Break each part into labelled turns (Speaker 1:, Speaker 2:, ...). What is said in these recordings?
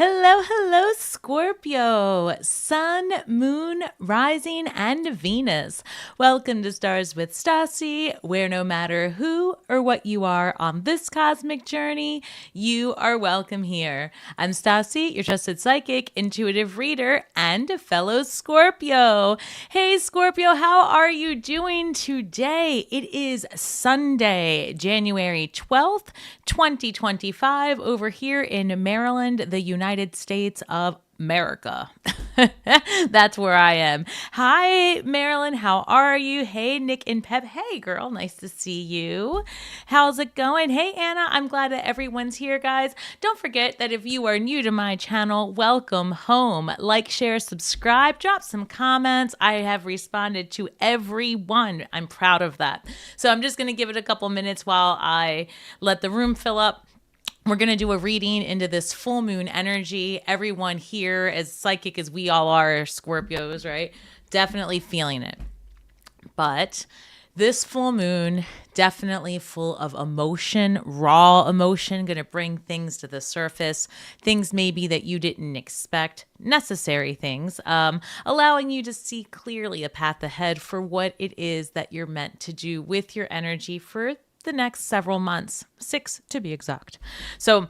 Speaker 1: Hello, hello, Scorpio, Sun, Moon, Rising, and Venus. Welcome to Stars with Stasi, where no matter who or what you are on this cosmic journey, you are welcome here. I'm Stasi, your trusted psychic, intuitive reader, and a fellow Scorpio. Hey, Scorpio, how are you doing today? It is Sunday, January 12th, 2025, over here in Maryland, the United States of America. That's where I am. Hi, Marilyn. How are you? Hey, Nick and Pep. Hey, girl. Nice to see you. How's it going? Hey, Anna. I'm glad that everyone's here, guys. Don't forget that if you are new to my channel, welcome home. Like, share, subscribe, drop some comments. I have responded to everyone. I'm proud of that. So I'm just going to give it a couple minutes while I let the room fill up. We're going to do a reading into this full moon energy. Everyone here, as psychic as we all are, Scorpios, right? Definitely feeling it. But this full moon, definitely full of emotion, raw emotion, going to bring things to the surface, things maybe that you didn't expect, necessary things, allowing you to see clearly a path ahead for what it is that you're meant to do with your energy for the next several months, 6 to be exact. So,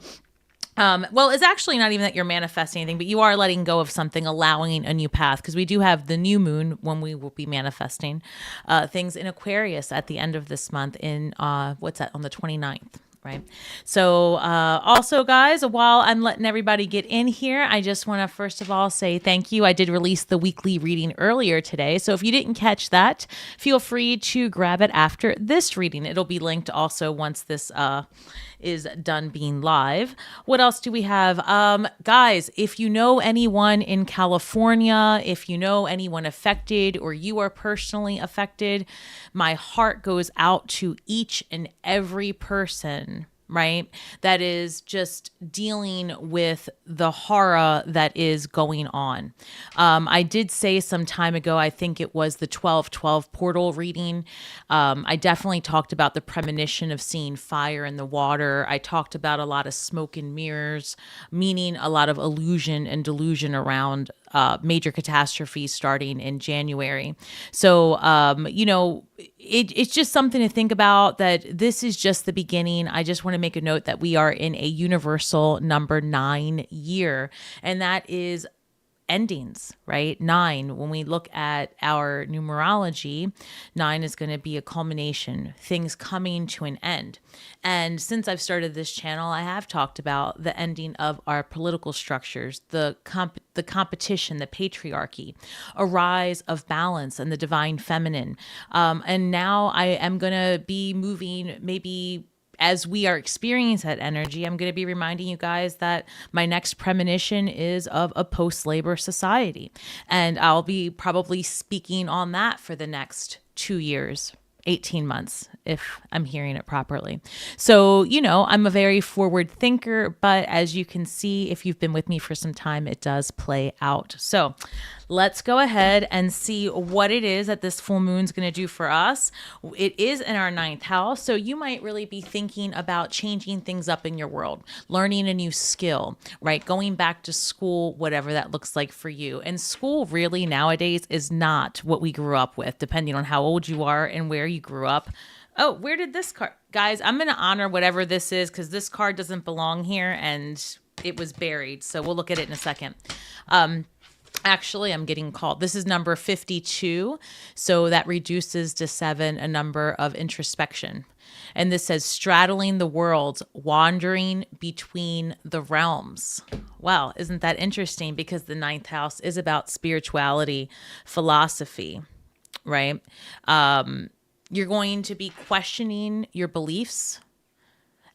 Speaker 1: well, it's actually not even that you're manifesting anything, but you are letting go of something, allowing a new path, because we do have the new moon when we will be manifesting things in Aquarius at the end of this month in, what's that, on the 29th. Right. So also, guys, while I'm letting everybody get in here, I just want to first of all say thank you. I did release the weekly reading earlier today. So if you didn't catch that, feel free to grab it after this reading. It'll be linked also once this is done being live. What else do we have? Guys, if you know anyone in California, if you know anyone affected or you are personally affected, my heart goes out to each and every person, right? That is just dealing with the horror that is going on. I did say some time ago, I think it was the 12/12 portal reading. I definitely talked about the premonition of seeing fire in the water. I talked about a lot of smoke and mirrors, meaning a lot of illusion and delusion around major catastrophes starting in January. So, it's just something to think about, that this is just the beginning. I just want to make a note that we are in a universal number 9 year, and that is endings, right? 9, when we look at our numerology, 9 is going to be a culmination, things coming to an end. And since I've started this channel, I have talked about the ending of our political structures, the competition, the patriarchy, a rise of balance and the divine feminine. And now I am going to be moving, maybe as we are experiencing that energy, I'm going to be reminding you guys that my next premonition is of a post-labor society. And I'll be probably speaking on that for the next 2 years, 18 months, if I'm hearing it properly. So, I'm a very forward thinker, but as you can see, if you've been with me for some time, it does play out. So let's go ahead and see what it is that this full moon's going to do for us. It is in our 9th house, so you might really be thinking about changing things up in your world, learning a new skill, right? Going back to school, whatever that looks like for you. And school really nowadays is not what we grew up with, depending on how old you are and where you grew up. Oh, where did this card? Guys, I'm going to honor whatever this is, because this card doesn't belong here and it was buried. So we'll look at it in a second. Actually, I'm getting called. This is number 52. So that reduces to 7 a number of introspection. And this says straddling the worlds, wandering between the realms. Wow, isn't that interesting? Because the 9th house is about spirituality, philosophy, right? You're going to be questioning your beliefs,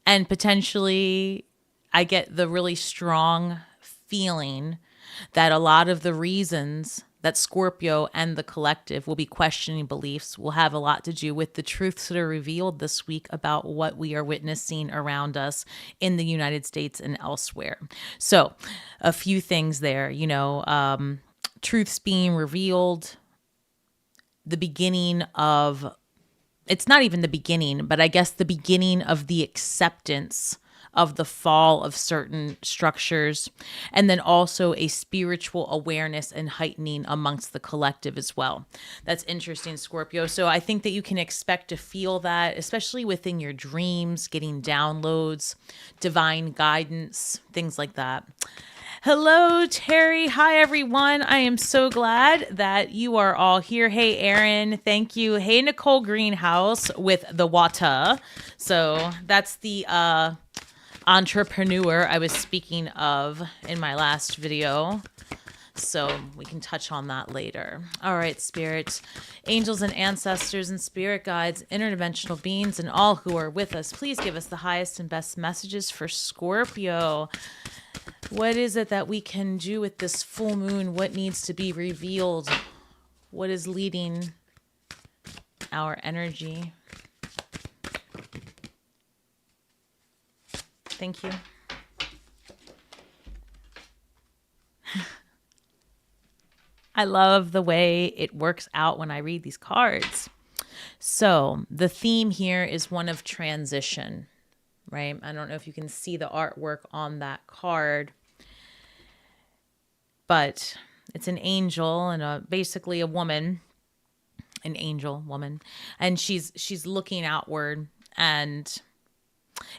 Speaker 1: and potentially I get the really strong feeling that a lot of the reasons that Scorpio and the collective will be questioning beliefs will have a lot to do with the truths that are revealed this week about what we are witnessing around us in the United States and elsewhere. So a few things there, truths being revealed, the beginning of, it's not even the beginning, but I guess the beginning of the acceptance of the fall of certain structures, and then also a spiritual awareness and heightening amongst the collective as well. That's interesting, Scorpio. So I think that you can expect to feel that, especially within your dreams, getting downloads, divine guidance, things like that. Hello, Terry. Hi, everyone. I am so glad that you are all here. Hey, Aaron. Thank you. Hey, Nicole Greenhouse with the water. So that's the entrepreneur I was speaking of in my last video. So we can touch on that later. All right, spirits, angels and ancestors and spirit guides, interdimensional beings, and all who are with us, please give us the highest and best messages for Scorpio. What is it that we can do with this full moon? What needs to be revealed? What is leading our energy? Thank you. I love the way it works out when I read these cards. So the theme here is one of transition, right? I don't know if you can see the artwork on that card, but it's an angel and basically a woman, an angel woman, and she's looking outward, and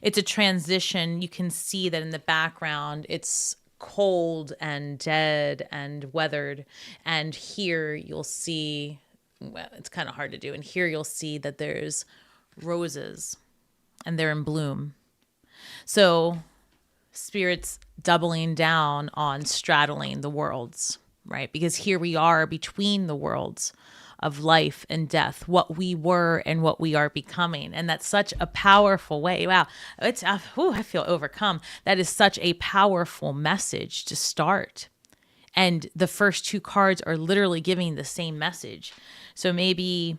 Speaker 1: it's a transition. You can see that in the background, it's cold and dead and weathered. And here you'll see, well, it's kind of hard to do. And here you'll see that there's roses and they're in bloom. So Spirit's doubling down on straddling the worlds, right? Because here we are between the worlds of life and death, what we were and what we are becoming. And that's such a powerful way. Wow. It's, I feel overcome. That is such a powerful message to start. And the first two cards are literally giving the same message. So maybe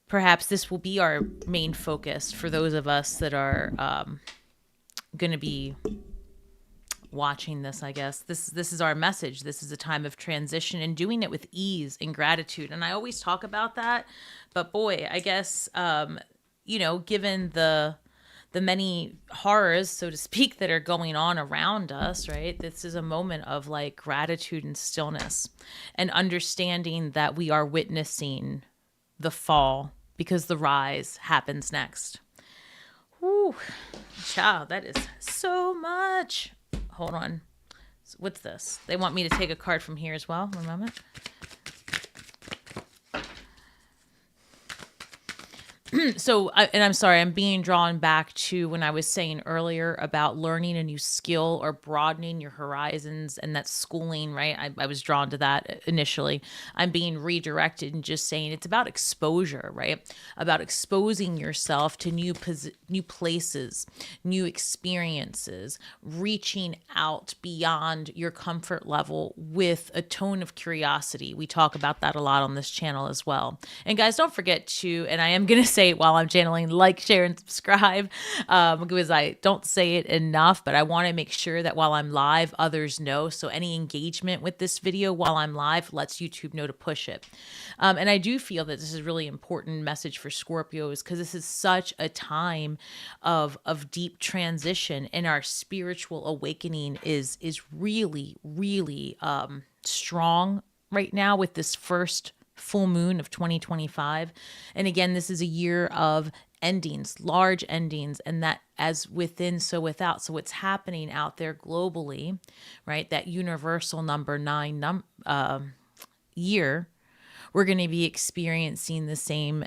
Speaker 1: perhaps this will be our main focus for those of us that are going to be watching this, I guess. This is our message. This is a time of transition and doing it with ease and gratitude. And I always talk about that, but boy, I guess, given the many horrors, so to speak, that are going on around us, right? This is a moment of like gratitude and stillness and understanding that we are witnessing the fall because the rise happens next. Whew, child, that is so much. Hold on. What's this? They want me to take a card from here as well. One moment. So, and I'm sorry, I'm being drawn back to when I was saying earlier about learning a new skill or broadening your horizons, and that's schooling, right? I was drawn to that initially. I'm being redirected and just saying it's about exposure, right? About exposing yourself to new places, new experiences, reaching out beyond your comfort level with a tone of curiosity. We talk about that a lot on this channel as well. And guys, don't forget to, and I am going to say while I'm channeling, like, share, and subscribe, because I don't say it enough, but I want to make sure that while I'm live, others know. So any engagement with this video while I'm live lets YouTube know to push it. And I do feel that this is a really important message for Scorpios because this is such a time of deep transition, and our spiritual awakening is really, really strong right now with this first full moon of 2025. And again, this is a year of endings, large endings, and that as within, so without. So what's happening out there globally, right? That universal number 9 year, we're going to be experiencing the same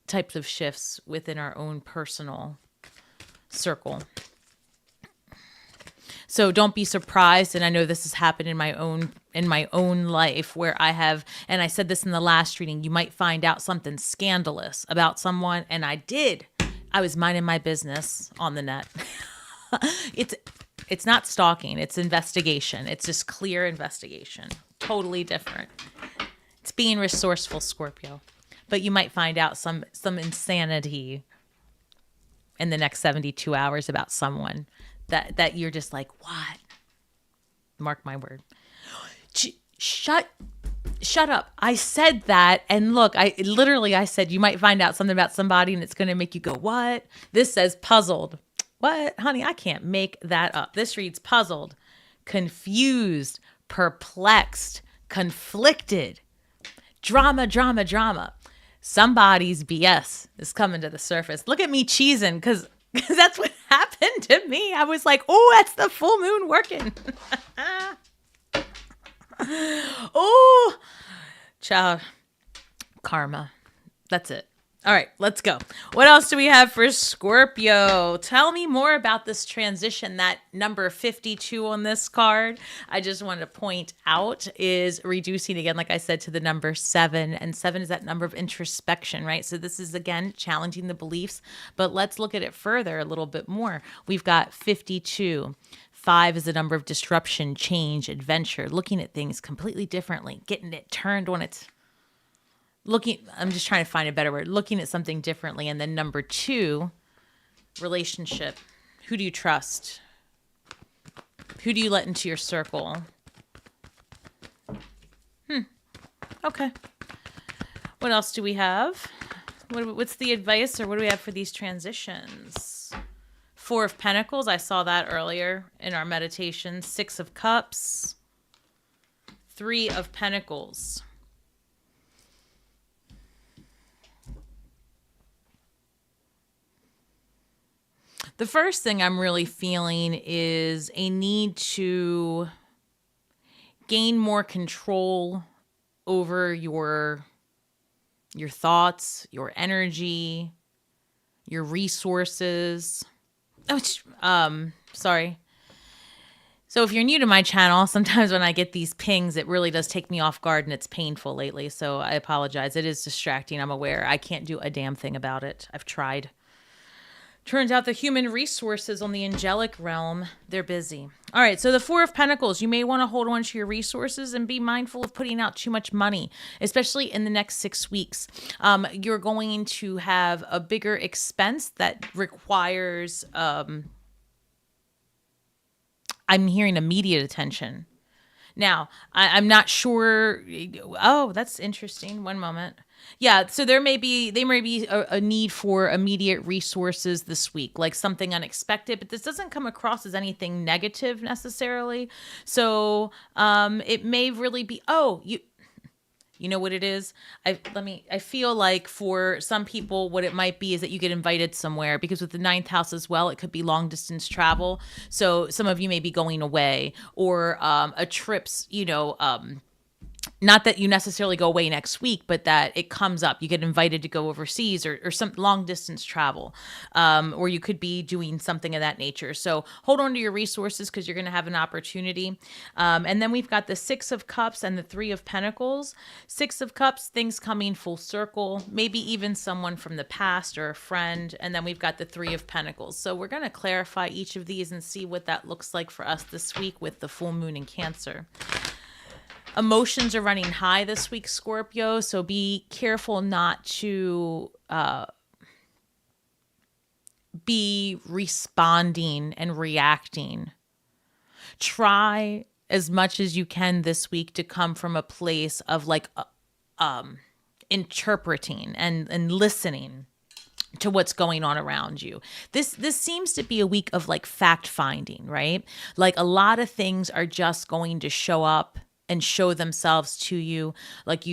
Speaker 1: types of shifts within our own personal circle. So don't be surprised, and I know this has happened in my own life where I have, and I said this in the last reading, you might find out something scandalous about someone, and I did. I was minding my business on the net. It's not stalking, it's investigation. It's just clear investigation. Totally different. It's being resourceful, Scorpio. But you might find out some insanity in the next 72 hours about someone that you're just like, what? Mark my word. Shut up. I said that. And look, I said, you might find out something about somebody and it's going to make you go, what? This says puzzled. What? Honey, I can't make that up. This reads puzzled, confused, perplexed, conflicted, drama, drama, drama. Somebody's BS is coming to the surface. Look at me cheesing because that's what happened to me. I was like, oh, that's the full moon working. Oh, child, karma. That's it. All right, let's go. What else do we have for Scorpio? Tell me more about this transition. That number 52 on this card, I just wanted to point out, is reducing again, like I said, to the number 7. And 7 is that number of introspection, right? So this is, again, challenging the beliefs. But let's look at it further a little bit more. We've got 52. 5 is the number of disruption, change, adventure, looking at things completely differently, getting it turned on its... I'm just trying to find a better word, looking at something differently. And then number 2, relationship. Who do you trust? Who do you let into your circle? Okay. What else do we have? What's the advice, or what do we have for these transitions? 4 of Pentacles. I saw that earlier in our meditation. 6 of Cups. 3 of Pentacles. The first thing I'm really feeling is a need to gain more control over your thoughts, your energy, your resources. Sorry. So if you're new to my channel, sometimes when I get these pings, it really does take me off guard and it's painful lately. So I apologize. It is distracting. I'm aware. I can't do a damn thing about it. I've tried. Turns out the human resources on the angelic realm, they're busy. All right, so the 4 of Pentacles, you may want to hold on to your resources and be mindful of putting out too much money, especially in the next 6 weeks. You're going to have a bigger expense that requires, I'm hearing immediate attention. Now, I'm not sure. Oh, that's interesting. One moment. Yeah, so there may be a need for immediate resources this week, like something unexpected, but this doesn't come across as anything negative necessarily. So it may really be, you know what it is? I feel like for some people, what it might be is that you get invited somewhere, because with the 9th house as well, it could be long distance travel. So some of you may be going away, or a trip's, not that you necessarily go away next week, but that it comes up. You get invited to go overseas, or some long distance travel, or you could be doing something of that nature. So hold on to your resources, because you're going to have an opportunity. And then we've got the 6 of Cups and the 3 of Pentacles. 6 of Cups, things coming full circle, maybe even someone from the past or a friend. And then we've got the 3 of Pentacles. So we're going to clarify each of these and see what that looks like for us this week with the full moon in Cancer. Emotions are running high this week, Scorpio, so be careful not to be responding and reacting. Try as much as you can this week to come from a place of interpreting and listening to what's going on around you. This seems to be a week of fact finding, right? Like a lot of things are just going to show up and show themselves to you. Like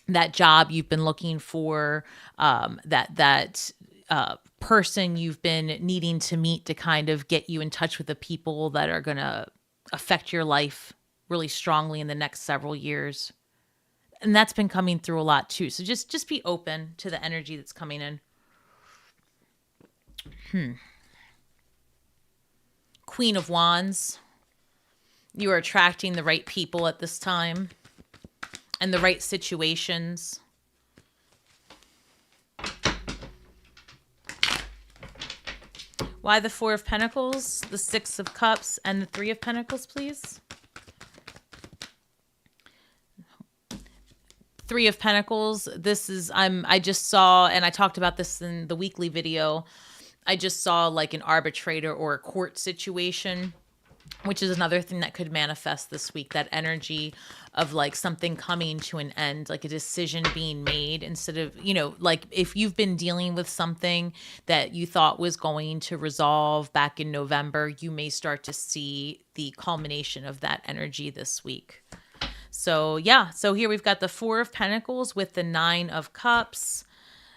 Speaker 1: that job you've been looking for, that person you've been needing to meet to kind of get you in touch with the people that are going to affect your life really strongly in the next several years. And that's been coming through a lot too. So just be open to the energy that's coming in. Queen of Wands. You are attracting the right people at this time and the right situations. Why the 4 of Pentacles, the 6 of Cups, and the 3 of Pentacles, please? 3 of Pentacles, this is, I just saw, and I talked about this in the weekly video, I just saw an arbitrator or a court situation. which is another thing that could manifest this week, that energy of like something coming to an end, like a decision being made instead of, like if you've been dealing with something that you thought was going to resolve back in November, you may start to see the culmination of that energy this week. So yeah, so here we've got the Four of Pentacles with the Nine of Cups,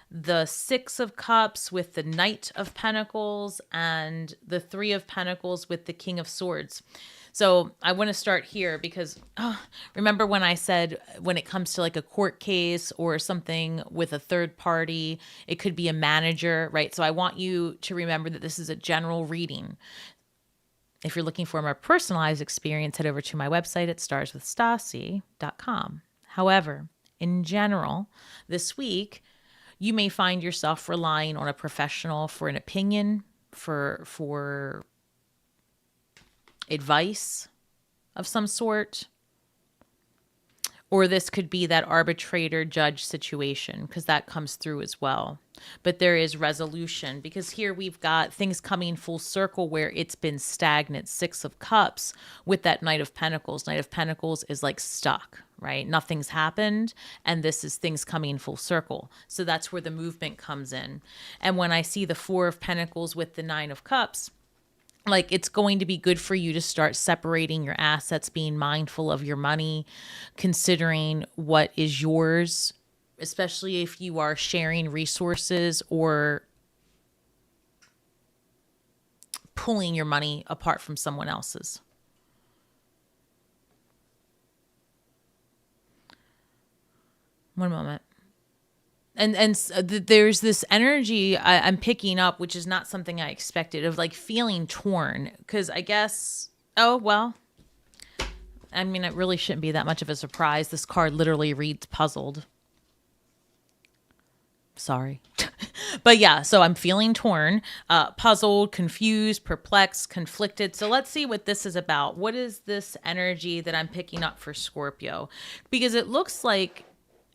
Speaker 1: the Six of Cups with the Knight of Pentacles, and the Three of Pentacles with the King of Swords. So I want to start here because remember when I said when it comes to like a court case or something with a third party, it could be a manager, right? So I want you to remember that this is a general reading. If you're looking for a more personalized experience, head over to my website at starswithstasi.com. However, in general, this week, you may find yourself relying on a professional for an opinion, for advice of some sort. Or this could be that arbitrator judge situation, because that comes through as well. But there is resolution, because here we've got things coming full circle where it's been stagnant. Six of Cups with that Knight of Pentacles. Knight of Pentacles is like stuck, right? Nothing's happened. And this is things coming full circle. So that's where the movement comes in. And when I see the Four of Pentacles with the Nine of Cups, like it's going to be good for you to start separating your assets, being mindful of your money, considering what is yours, especially if you are sharing resources or pulling your money apart from someone else's. One moment. And there's this energy I'm picking up, which is not something I expected, of like feeling torn. Because I guess, I mean, it really shouldn't be that much of a surprise. This card literally reads puzzled. Sorry. But yeah, so I'm feeling torn, puzzled, confused, perplexed, conflicted. So let's see what this is about. What is this energy that I'm picking up for Scorpio? Because it looks like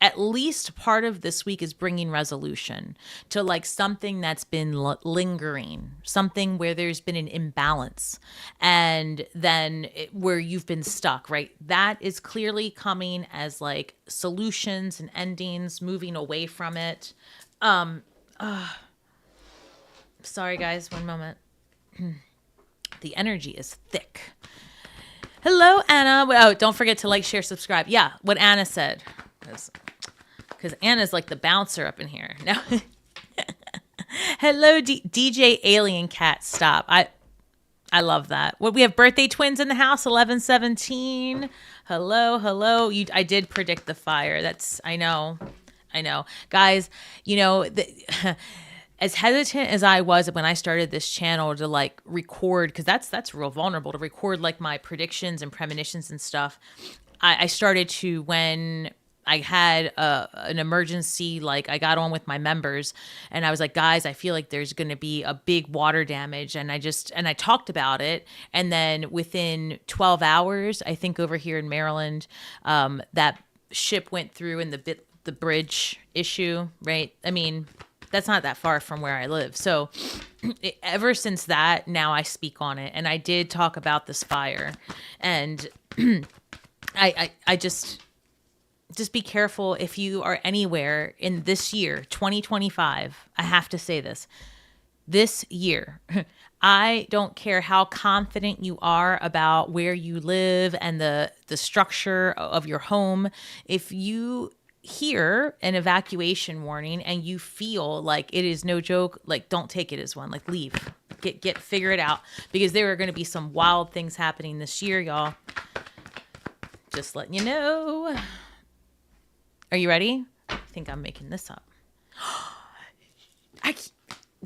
Speaker 1: at least part of this week is bringing resolution to like something that's been lingering, something where there's been an imbalance, and then where you've been stuck, right? That is clearly coming as like solutions and endings, moving away from it. Sorry guys, one moment. The energy is thick. Hello, Anna. Oh, don't forget to like, share, subscribe. Yeah, what Anna said. Because Anna's like the bouncer up in here. No. Hello, DJ Alien Cat. Stop. I love that. What, we have birthday twins in the house, 1117. Hello. I did predict the fire. I know. Guys, as hesitant as I was when I started this channel to like record, because that's real vulnerable to record like my predictions and premonitions and stuff. I started to when I had an emergency, like I got on with my members and I was like, guys, I feel like there's going to be a big water damage. And I talked about it. And then within 12 hours, I think over here in Maryland, that ship went through and the bridge issue, right? I mean, that's not that far from where I live. So ever since that, now I speak on it. And I did talk about this fire, and I just be careful if you are anywhere in this year, 2025. I have to say this year, I don't care how confident you are about where you live and the structure of your home. If you hear an evacuation warning and you feel like it is no joke, like don't take it as one, like leave, figure it out, because there are going to be some wild things happening this year, y'all. Just letting you know. Are you ready? I think I'm making this up.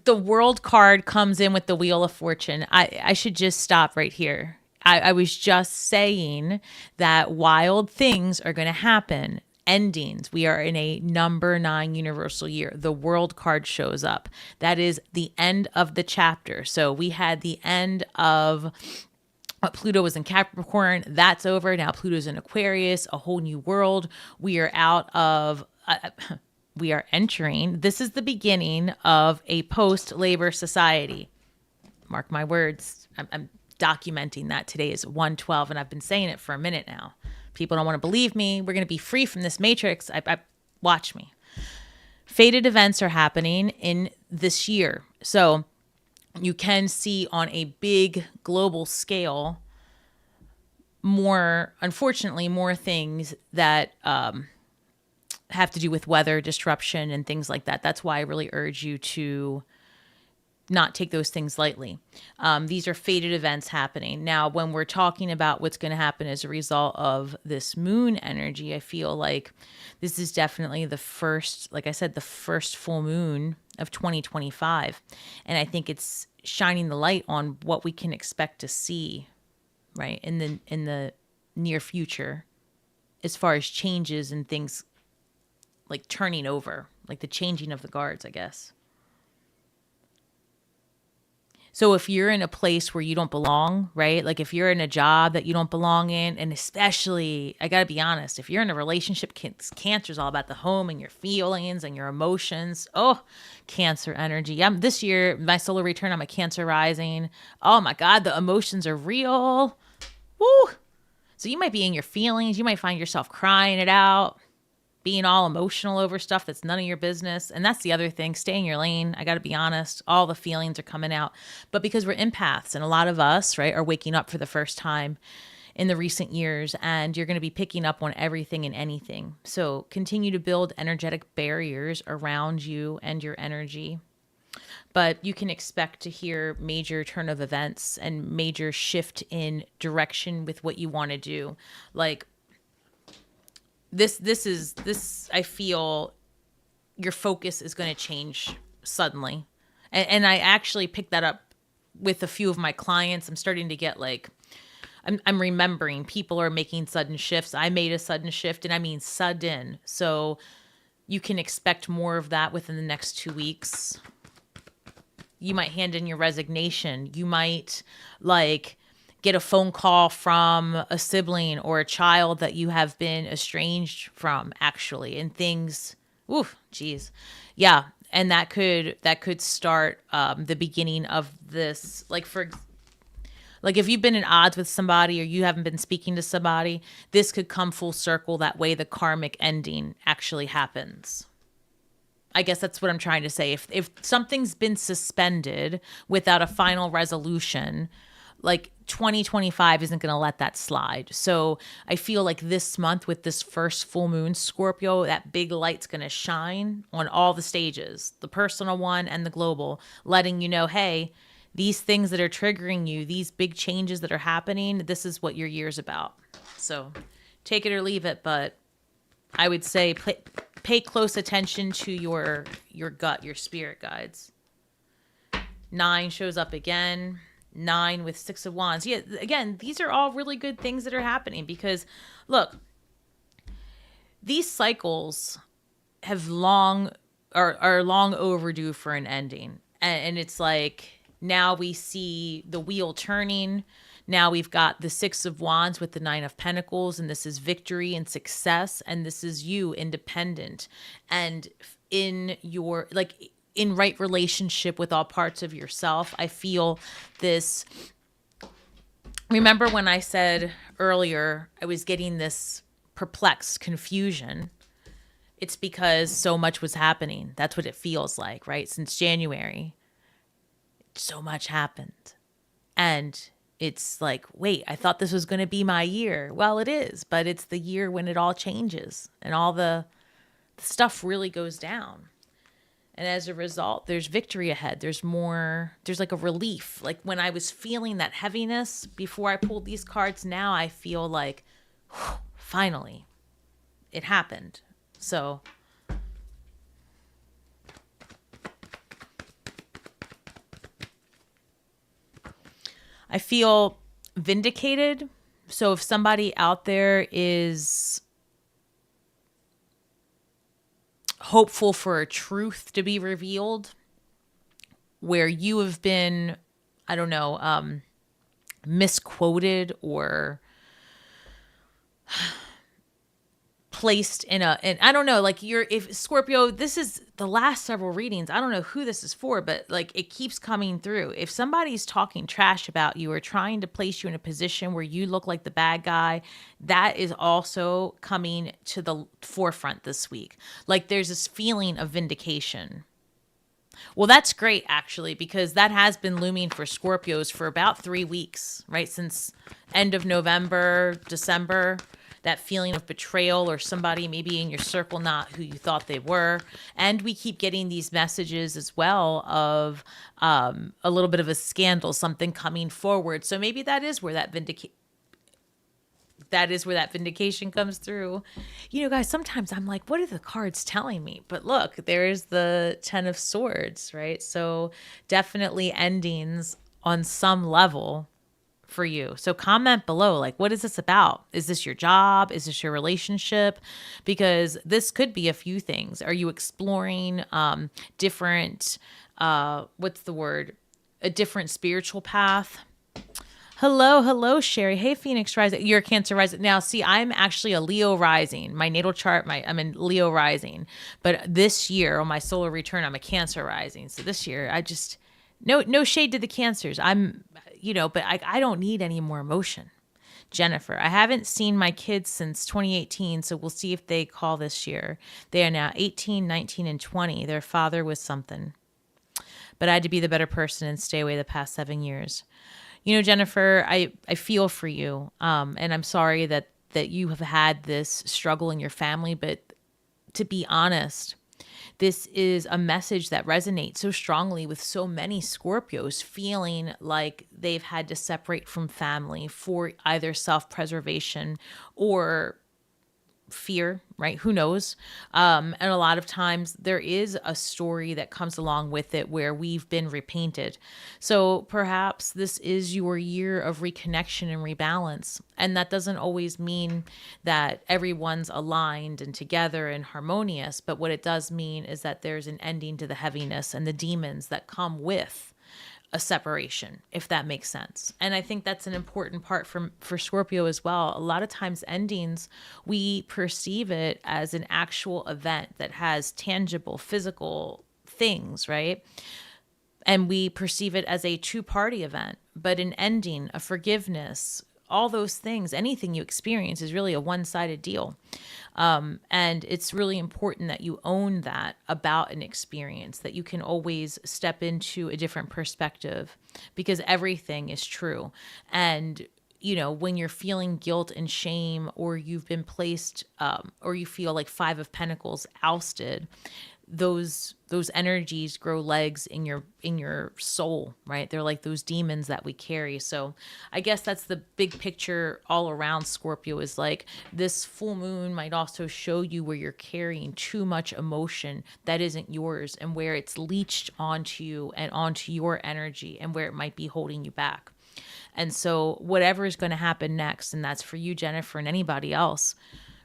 Speaker 1: The World card comes in with the Wheel of Fortune. I should just stop right here. I was just saying that wild things are going to happen. Endings. We are in a number 9 universal year. The World card shows up. That is the end of the chapter. So we had the end of Pluto was in Capricorn. That's over. Now Pluto's in Aquarius, a whole new world. We are out of, we are entering. This is the beginning of a post-labor society. Mark my words. documenting that today is 112, and I've been saying it for a minute now. People don't want to believe me. We're going to be free from this matrix. Watch me. Fated events are happening in this year. So you can see on a big global scale unfortunately, more things that have to do with weather disruption and things like that. That's why I really urge you to not take those things lightly. These are fated events happening. Now, when we're talking about what's going to happen as a result of this moon energy, I feel like this is definitely the first, like I said, the first full moon of 2025. And I think it's shining the light on what we can expect to see, right, in the near future, as far as changes and things like turning over, like the changing of the guards, I guess. So if you're in a place where you don't belong, right? Like if you're in a job that you don't belong in, and especially, I got to be honest, if you're in a relationship, Cancer is all about the home and your feelings and your emotions. Oh, Cancer energy. This year, my solar return, I'm a Cancer rising. Oh my God, the emotions are real. Woo! So you might be in your feelings. You might find yourself crying it out, being all emotional over stuff that's none of your business. And that's the other thing. Stay in your lane. I got to be honest. All the feelings are coming out. But because we're empaths, and a lot of us, right, are waking up for the first time in the recent years, and you're going to be picking up on everything and anything. So continue to build energetic barriers around you and your energy. But you can expect to hear major turn of events and major shift in direction with what you want to do. Like, this I feel your focus is going to change suddenly. And I actually picked that up with a few of my clients. I'm starting to get like, I'm remembering people are making sudden shifts. I made a sudden shift, and I mean sudden. So you can expect more of that within the next 2 weeks. You might hand in your resignation. You might like get a phone call from a sibling or a child that you have been estranged from, actually, and things. Oof, geez, yeah, and that could start the beginning of this. Like if you've been in odds with somebody or you haven't been speaking to somebody, this could come full circle. That way, the karmic ending actually happens. I guess that's what I'm trying to say. If something's been suspended without a final resolution, like 2025 isn't going to let that slide. So I feel like this month with this first full moon, Scorpio, that big light's going to shine on all the stages, the personal one and the global, letting you know, hey, these things that are triggering you, these big changes that are happening, this is what your year's about. So take it or leave it. But I would say pay close attention to your gut, your spirit guides. 9 shows up again. 9 with 6 of Wands. Yeah, again, these are all really good things that are happening because, look, these cycles have are long overdue for an ending. And it's like now we see the wheel turning. Now we've got the 6 of Wands with the 9 of Pentacles, and this is victory and success, and this is you, independent, and in your, like, in right relationship with all parts of yourself. I feel this. Remember when I said earlier I was getting this perplexed confusion? It's because so much was happening. That's what it feels like, right? Since January, so much happened. And it's like, wait, I thought this was going to be my year. Well, it is, but it's the year when it all changes and all the stuff really goes down. And as a result, there's victory ahead. There's like a relief. Like when I was feeling that heaviness before I pulled these cards, now I feel like, whew, finally, it happened. So I feel vindicated. So if somebody out there is hopeful for a truth to be revealed where you have been, I don't know, misquoted or placed in and I don't know, like if Scorpio, this is the last several readings. I don't know who this is for, but like it keeps coming through. If somebody's talking trash about you or trying to place you in a position where you look like the bad guy, that is also coming to the forefront this week. Like there's this feeling of vindication. Well, that's great, actually, because that has been looming for Scorpios for about 3 weeks, right? Since end of November, December, that feeling of betrayal or somebody maybe in your circle not who you thought they were. And we keep getting these messages as well of a little bit of a scandal, something coming forward. So maybe that is where that vindication comes through. You know, guys, sometimes I'm like, what are the cards telling me? But look, there's the 10 of Swords, right? So definitely endings on some level for you. So comment below, like, what is this about? Is this your job? Is this your relationship? Because this could be a few things. Are you exploring different, what's the word? A different spiritual path? Hello, Sherry. Hey, Phoenix Rising. You're a Cancer Rising. Now, see, I'm actually a Leo Rising. My natal chart, I'm in Leo Rising. But this year, on my solar return, I'm a Cancer Rising. So this year, I just, no shade to the Cancers. But I don't need any more emotion. Jennifer, I haven't seen my kids since 2018, so we'll see if they call this year. They are now 18, 19, and 20. Their father was something. But I had to be the better person and stay away the past 7 years. You know, Jennifer, I feel for you, and I'm sorry that you have had this struggle in your family, but to be honest, this is a message that resonates so strongly with so many Scorpios feeling like they've had to separate from family for either self-preservation or fear, right? Who knows? And a lot of times there is a story that comes along with it where we've been repainted. So perhaps this is your year of reconnection and rebalance. And that doesn't always mean that everyone's aligned and together and harmonious. But what it does mean is that there's an ending to the heaviness and the demons that come with a separation, if that makes sense. And I think that's an important part for Scorpio as well. A lot of times endings, we perceive it as an actual event that has tangible physical things, right? And we perceive it as a two-party event, but an ending, a forgiveness, all those things, anything you experience is really a one-sided deal. And it's really important that you own that about an experience, that you can always step into a different perspective because everything is true. And, you know, when you're feeling guilt and shame, or you've been placed, or you feel like Five of Pentacles ousted, those energies grow legs in your soul, right? They're like those demons that we carry. So I guess that's the big picture all around Scorpio, is like this full moon might also show you where you're carrying too much emotion that isn't yours, and where it's leached onto you and onto your energy, and where it might be holding you back. And so whatever is going to happen next, and that's for you, Jennifer, and anybody else,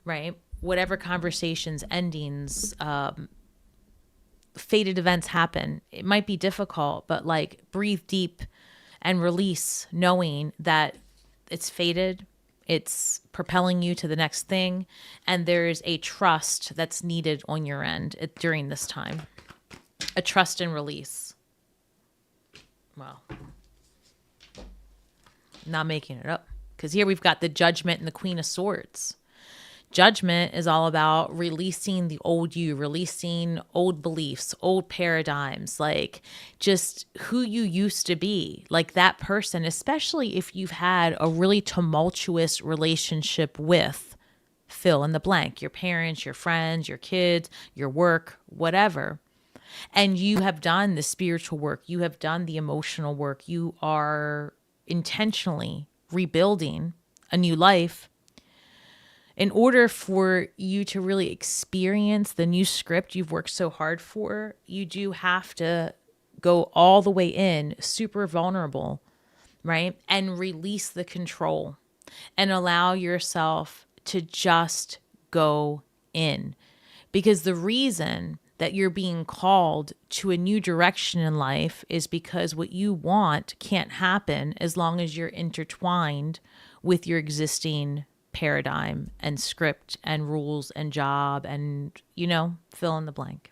Speaker 1: right? Whatever conversations, endings, fated events happen, it might be difficult, but like breathe deep and release, knowing that it's fated, it's propelling you to the next thing, and there's a trust that's needed on your end during this time. A trust and release. Well, not making it up, because here we've got the Judgment and the Queen of Swords. Judgment is all about releasing the old you, releasing old beliefs, old paradigms, like just who you used to be, like that person, especially if you've had a really tumultuous relationship with fill in the blank, your parents, your friends, your kids, your work, whatever. And you have done the spiritual work, you have done the emotional work, you are intentionally rebuilding a new life. In order for you to really experience the new script you've worked so hard for, you do have to go all the way in, super vulnerable, right? And release the control and allow yourself to just go in. Because the reason that you're being called to a new direction in life is because what you want can't happen as long as you're intertwined with your existing paradigm and script and rules and job and, fill in the blank.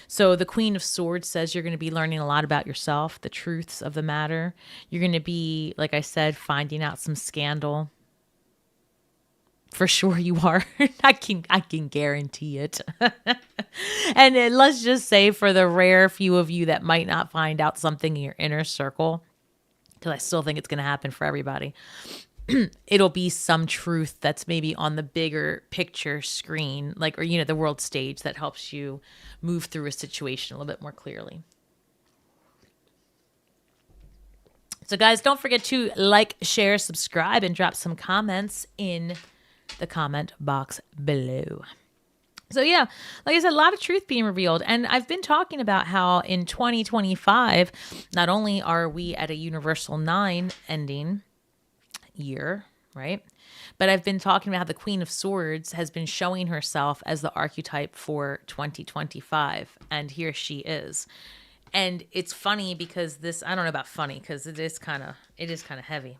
Speaker 1: So the Queen of Swords says you're going to be learning a lot about yourself, the truths of the matter. You're going to be, like I said, finding out some scandal. For sure you are. I can guarantee it. And let's just say for the rare few of you that might not find out something in your inner circle, because I still think it's going to happen for everybody, it'll be some truth that's maybe on the bigger picture screen, or the world stage, that helps you move through a situation a little bit more clearly. So guys, don't forget to like, share, subscribe, and drop some comments in the comment box below. So yeah, like I said, a lot of truth being revealed. And I've been talking about how in 2025, not only are we at a universal 9 ending year, right? But I've been talking about how the Queen of Swords has been showing herself as the archetype for 2025. And here she is. And it's funny because this, I don't know about funny, because it is kind of heavy.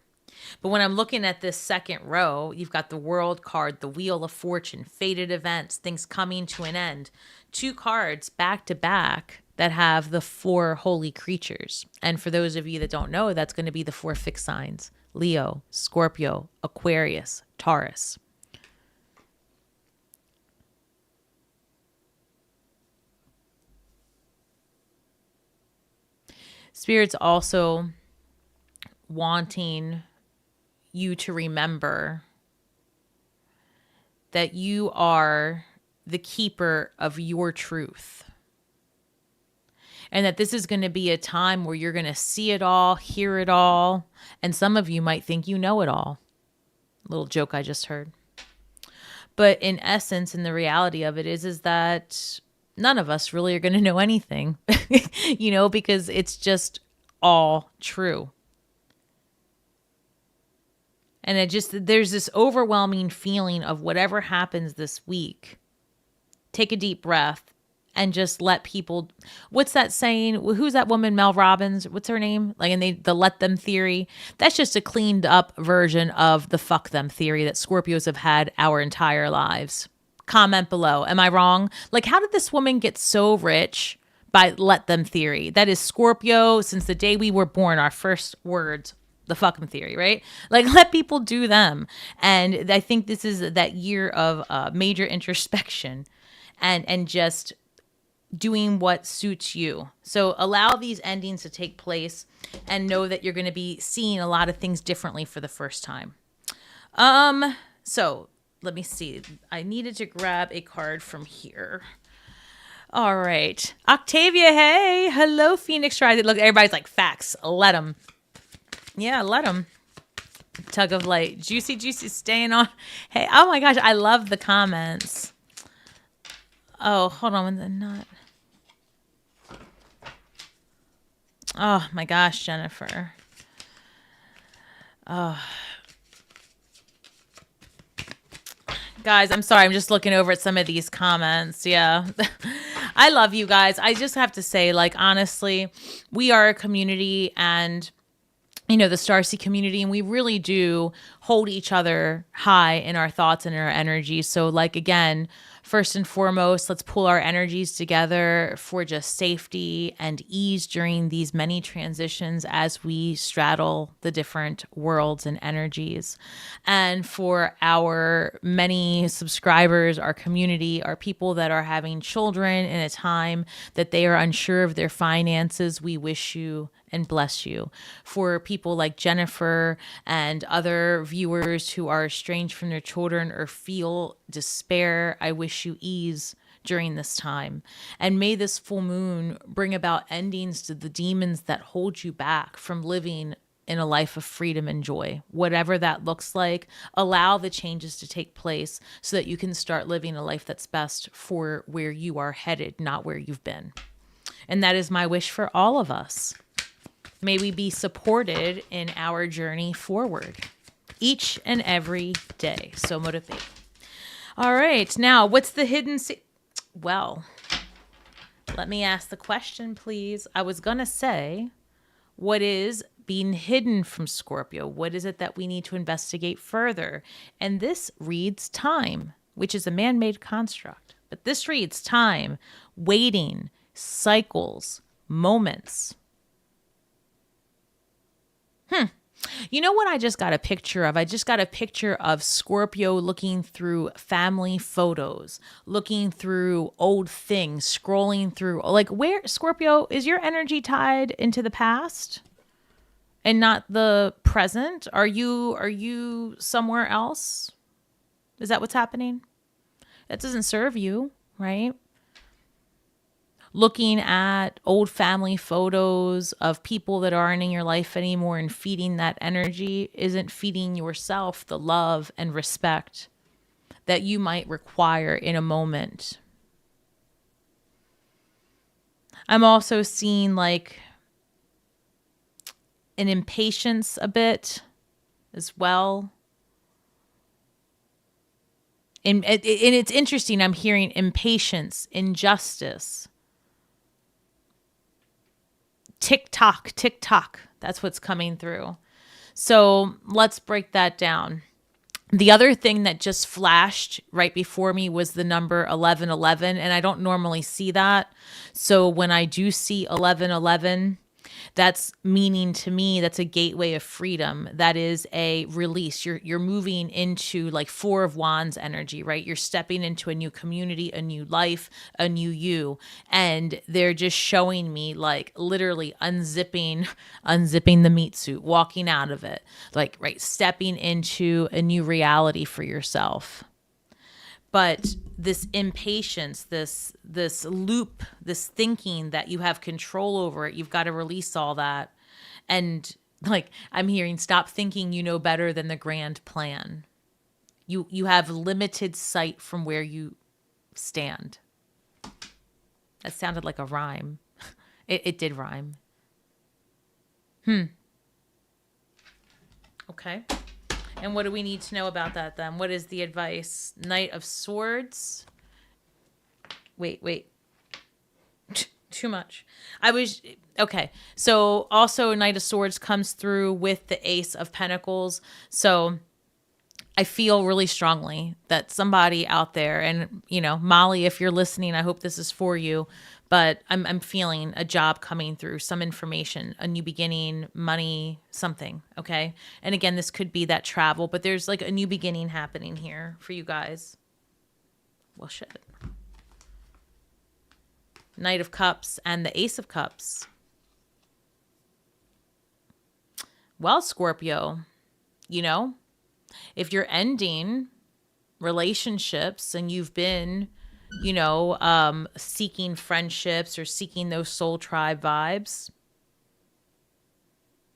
Speaker 1: But when I'm looking at this second row, you've got the World card, the Wheel of Fortune, fated events, things coming to an end. 2 cards back to back that have the 4 holy creatures. And for those of you that don't know, that's going to be the 4 fixed signs: Leo, Scorpio, Aquarius, Taurus. Spirit's also wanting you to remember that you are the keeper of your truth. And that this is going to be a time where you're going to see it all, hear it all. And some of you might think you know it all. Little joke I just heard. But in essence, and the reality of it is that none of us really are going to know anything, because it's just all true. And there's this overwhelming feeling of whatever happens this week. Take a deep breath and just let people, what's that saying? Who's that woman, Mel Robbins? What's her name? The let them theory. That's just a cleaned up version of the fuck them theory that Scorpios have had our entire lives. Comment below. Am I wrong? How did this woman get so rich by let them theory? That is Scorpio since the day we were born, our first words. The fuck them theory, right? Let people do them. And I think this is that year of major introspection and just doing what suits you. So allow these endings to take place and know that you're going to be seeing a lot of things differently for the first time. So let me see. I needed to grab a card from here. All right. Octavia, hey. Hello, Phoenix Rising. Look, everybody's like, facts. Let them. Yeah, let them. Tug of light. Juicy, staying on. Hey, oh my gosh, I love the comments. Oh, hold on. Not. Oh my gosh, Jennifer. Oh. Guys, I'm sorry. I'm just looking over at some of these comments. Yeah. I love you guys. I just have to say, honestly, we are a community and the Stasi community, and we really do hold each other high in our thoughts and in our energy. So again, first and foremost, let's pull our energies together for just safety and ease during these many transitions as we straddle the different worlds and energies. And for our many subscribers, our community, our people that are having children in a time that they are unsure of their finances, we wish you and bless you. For people like Jennifer and other viewers who are estranged from their children or feel despair, I wish you ease during this time. And may this full moon bring about endings to the demons that hold you back from living in a life of freedom and joy. Whatever that looks like, allow the changes to take place so that you can start living a life that's best for where you are headed, not where you've been. And that is my wish for all of us. May we be supported in our journey forward each and every day. So motivate. All right. Now, what's the hidden well, let me ask the question, please. I was going to say, what is being hidden from Scorpio? What is it that we need to investigate further? And this reads time, which is a man-made construct. But this reads time, waiting, cycles, moments. You know what I just got a picture of? I just got a picture of Scorpio looking through family photos, looking through old things, scrolling through. Like, where, Scorpio, is your energy tied into the past and not the present? Are you somewhere else? Is that what's happening? That doesn't serve you, right? Looking at old family photos of people that aren't in your life anymore and feeding that energy isn't feeding yourself the love and respect that you might require in a moment. I'm also seeing like an impatience a bit as well. And it's interesting. I'm hearing impatience, injustice. Tick tock, tick tock. That's what's coming through. So let's break that down. The other thing that just flashed right before me was the number 1111, and I don't normally see that. So when I do see 1111, that's meaning to me that's a gateway of freedom. That is a release. You're moving into like Four of Wands energy, right? You're stepping into a new community, a new life, a new you. And they're just showing me like literally unzipping the meat suit, walking out of it, like, right, stepping into a new reality for yourself. But this impatience, this loop, this thinking that you have control over it, you've got to release all that. And like I'm hearing, stop thinking you know better than the grand plan. You have limited sight from where you stand. That sounded like a rhyme. It did rhyme. Okay. And what do we need to know about that then? What is the advice? Knight of Swords. Wait. Too much. Okay. So also Knight of Swords comes through with the Ace of Pentacles. So I feel really strongly that somebody out there, and you know, Molly, if you're listening, I hope this is for you, but I'm feeling a job coming through, some information, a new beginning, money, something. Okay. And again, this could be that travel, but there's like a new beginning happening here for you guys. Well, shit. Knight of Cups and the Ace of Cups. Well, Scorpio, you know, if you're ending relationships and you've been, you know, seeking friendships or seeking those soul tribe vibes.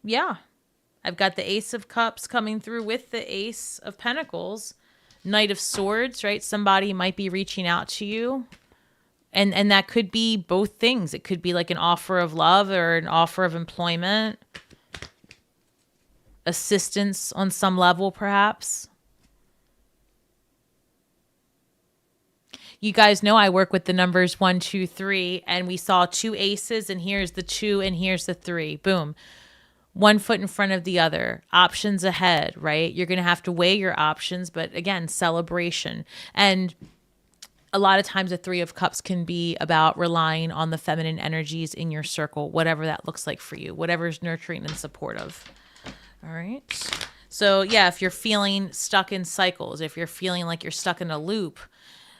Speaker 1: Yeah. I've got the Ace of Cups coming through with the Ace of Pentacles. Knight of Swords, right? Somebody might be reaching out to you. And that could be both things. It could be like an offer of love or an offer of employment. Assistance on some level, perhaps. You guys know I work with the numbers 1, 2, 3, and we saw 2 aces, and here's the 2, and here's the 3. Boom. One foot in front of the other. Options ahead, right? You're going to have to weigh your options, but again, celebration. And a lot of times the 3 of Cups can be about relying on the feminine energies in your circle, whatever that looks like for you, whatever is nurturing and supportive. All right. So yeah, if you're feeling stuck in cycles, if you're feeling like you're stuck in a loop,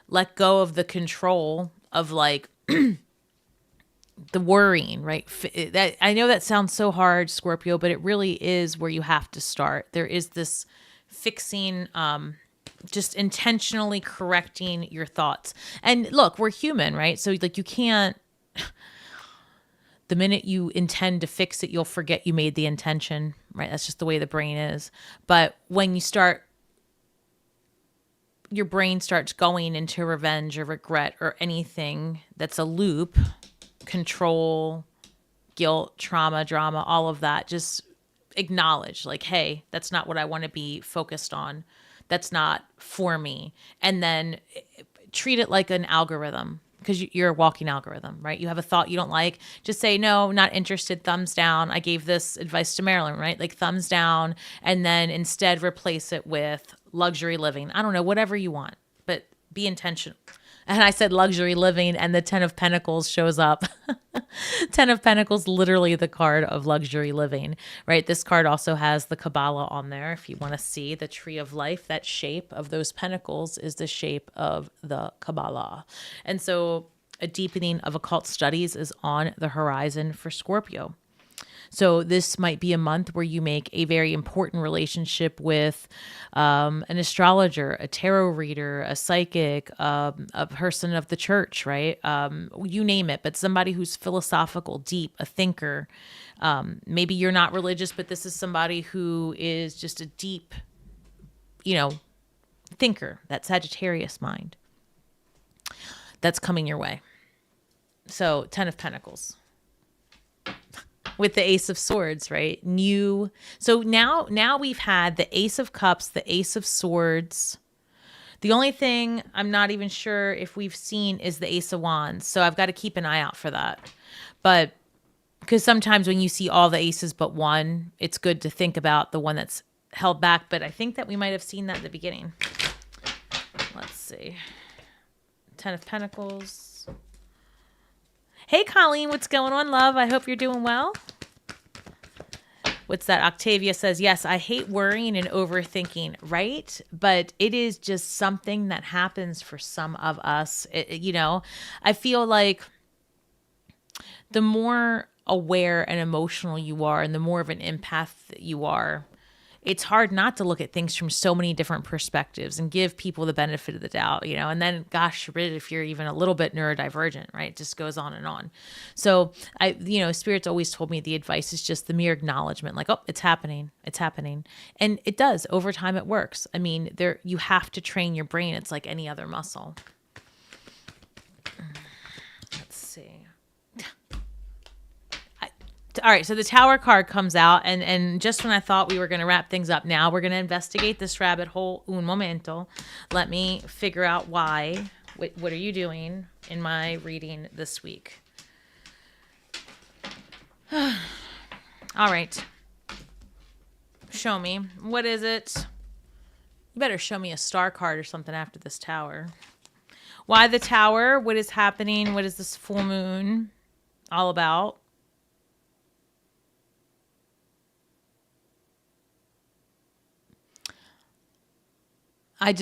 Speaker 1: let go of the control of like the worrying, right? That I know that sounds so hard, Scorpio, but it really is where you have to start. There is this fixing, just intentionally correcting your thoughts. And look, we're human, right? So like you can't, the minute you intend to fix it, you'll forget you made the intention, right? That's just the way the brain is. But when you start, your brain starts going into revenge or regret or anything that's a loop, control, guilt, trauma, drama, all of that, just acknowledge like, hey, that's not what I want to be focused on. That's not for me. And then treat it like an algorithm, because you're a walking algorithm, right? You have a thought you don't like, just say, no, not interested, thumbs down. I gave this advice to Marilyn, right? Like thumbs down, and then instead replace it with luxury living. I don't know, whatever you want, but be intentional. And I said luxury living, and the 10 of Pentacles shows up. 10 of Pentacles, literally the card of luxury living, right? This card also has the Kabbalah on there. If you want to see the tree of life, that shape of those pentacles is the shape of the Kabbalah. And so a deepening of occult studies is on the horizon for Scorpio. So this might be a month where you make a very important relationship with an astrologer, a tarot reader, a psychic, a person of the church, right? You name it, but somebody who's philosophical, deep, a thinker. Maybe you're not religious, but this is somebody who is just a deep, thinker, that Sagittarius mind that's coming your way. So 10 of Pentacles. With the Ace of Swords, right? So now we've had the Ace of Cups, the Ace of Swords. The only thing I'm not even sure if we've seen is the Ace of Wands. So I've got to keep an eye out for that. But because sometimes when you see all the aces but one, it's good to think about the one that's held back. But I think that we might have seen that at the beginning. Let's see. 10 of Pentacles. Hey, Colleen, what's going on, love? I hope you're doing well. What's that? Octavia says, yes, I hate worrying and overthinking, right? But it is just something that happens for some of us. I feel like the more aware and emotional you are and the more of an empath that you are, it's hard not to look at things from so many different perspectives and give people the benefit of the doubt, and then gosh forbid if you're even a little bit neurodivergent, right? It just goes on and on. So Spirit's always told me the advice is just the mere acknowledgement, like, oh, it's happening. And it does. Over time, it works. I mean, you have to train your brain. It's like any other muscle. Let's see. All right, so the Tower card comes out, and just when I thought we were going to wrap things up now, we're going to investigate this rabbit hole. Un momento. Let me figure out why. What are you doing in my reading this week? All right. Show me. What is it? You better show me a star card or something after this Tower. Why the Tower? What is happening? What is this full moon all about? I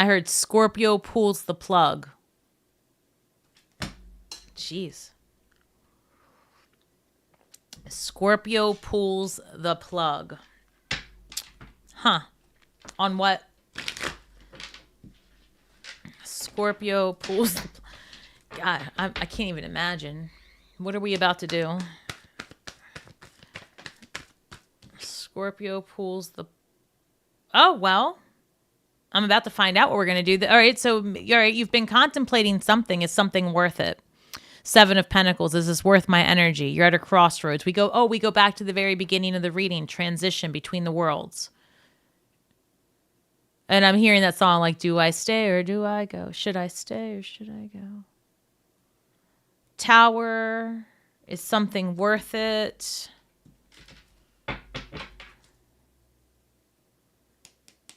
Speaker 1: heard Scorpio pulls the plug. Jeez. Scorpio pulls the plug. Huh. On what? Scorpio pulls the plug. God, I can't even imagine. What are we about to do? Scorpio pulls the... Oh, well... I'm about to find out what we're going to do. All right, you've been contemplating something. Is something worth it? 7 of Pentacles. Is this worth my energy? You're at a crossroads. We go back to the very beginning of the reading, transition between the worlds. And I'm hearing that song like, do I stay or do I go? Should I stay or should I go? Tower. Is something worth it?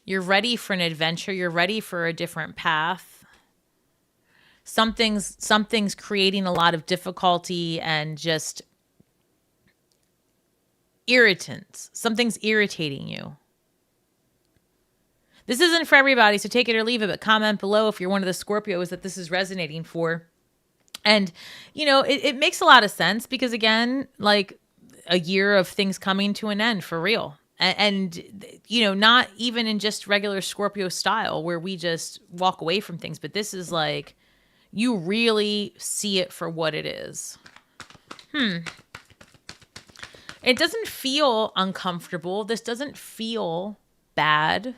Speaker 1: You're ready for an adventure. You're ready for a different path. Something's creating a lot of difficulty and just irritants. Something's irritating you. This isn't for everybody, so take it or leave it, but comment below if you're one of the Scorpios that this is resonating for. And, it makes a lot of sense because, again, like a year of things coming to an end for real. And, not even in just regular Scorpio style where we just walk away from things, but this is like, you really see it for what it is. It doesn't feel uncomfortable. This doesn't feel bad.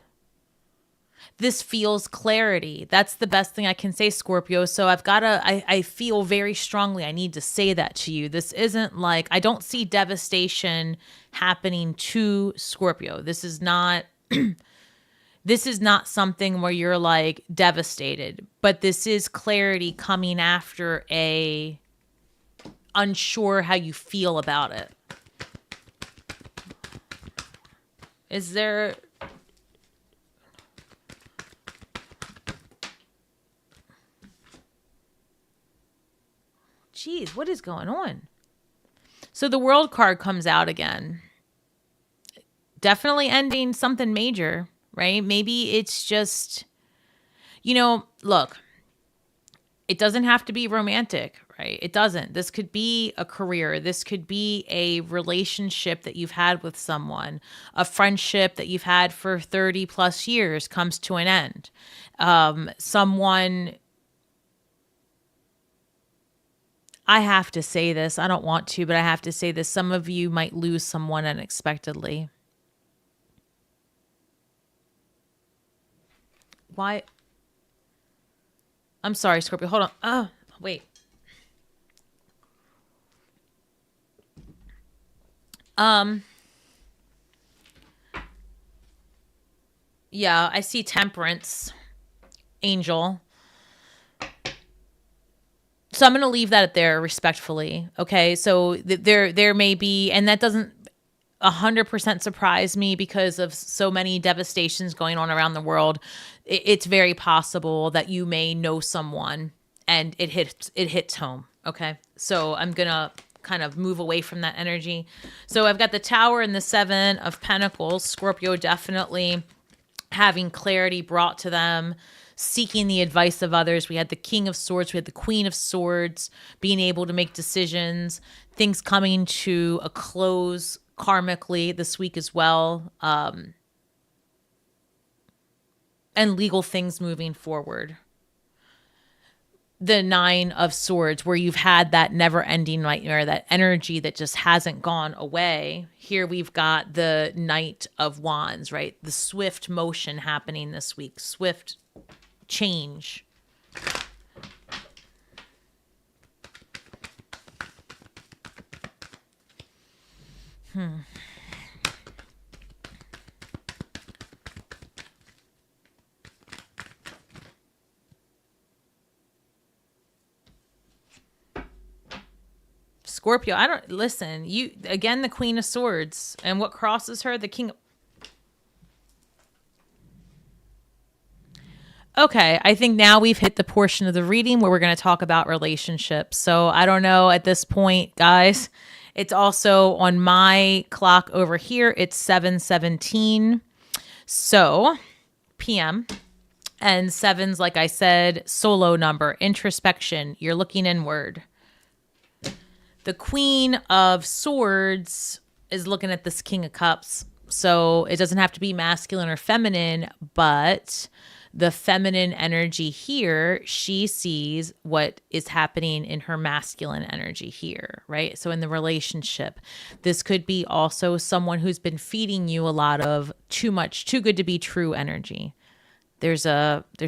Speaker 1: This feels clarity. That's the best thing I can say, Scorpio. So I feel very strongly I need to say that to you. This isn't like, I don't see devastation happening to Scorpio. This is not, This is not something where you're like devastated, but this is clarity coming after a unsure how you feel about it. Is there... Geez, what is going on? So the World card comes out again. Definitely ending something major, right? Maybe it's just, look, it doesn't have to be romantic, right? It doesn't. This could be a career. This could be a relationship that you've had with someone. A friendship that you've had for 30 plus years comes to an end. I have to say this. I don't want to, but I have to say this. Some of you might lose someone unexpectedly. Why? I'm sorry, Scorpio. Hold on. Oh, wait. Yeah, I see Temperance, Angel. So I'm going to leave that there respectfully. Okay. So there may be, and that doesn't 100% surprise me because of so many devastations going on around the world. It's very possible that you may know someone and it hits home. Okay. So I'm going to kind of move away from that energy. So I've got the Tower and the Seven of Pentacles. Scorpio definitely having clarity brought to them, seeking the advice of others. We had the King of Swords. We had the Queen of Swords, being able to make decisions, things coming to a close karmically this week as well, and legal things moving forward. The Nine of Swords, where you've had that never-ending nightmare, that energy that just hasn't gone away. Here we've got the Knight of Wands, right? The swift motion happening this week. Swift change. Scorpio, I don't listen. You again, the Queen of Swords, and what crosses her, the King. Okay, I think now we've hit the portion of the reading where we're going to talk about relationships. So I don't know at this point, guys. It's also on my clock over here. It's 7:17. So p.m. And sevens, like I said, solo number, introspection. You're looking inward. The Queen of Swords is looking at this King of Cups. So it doesn't have to be masculine or feminine, but the feminine energy here, she sees what is happening in her masculine energy here, right? So in the relationship, this could be also someone who's been feeding you a lot of too much, too good to be true energy. There's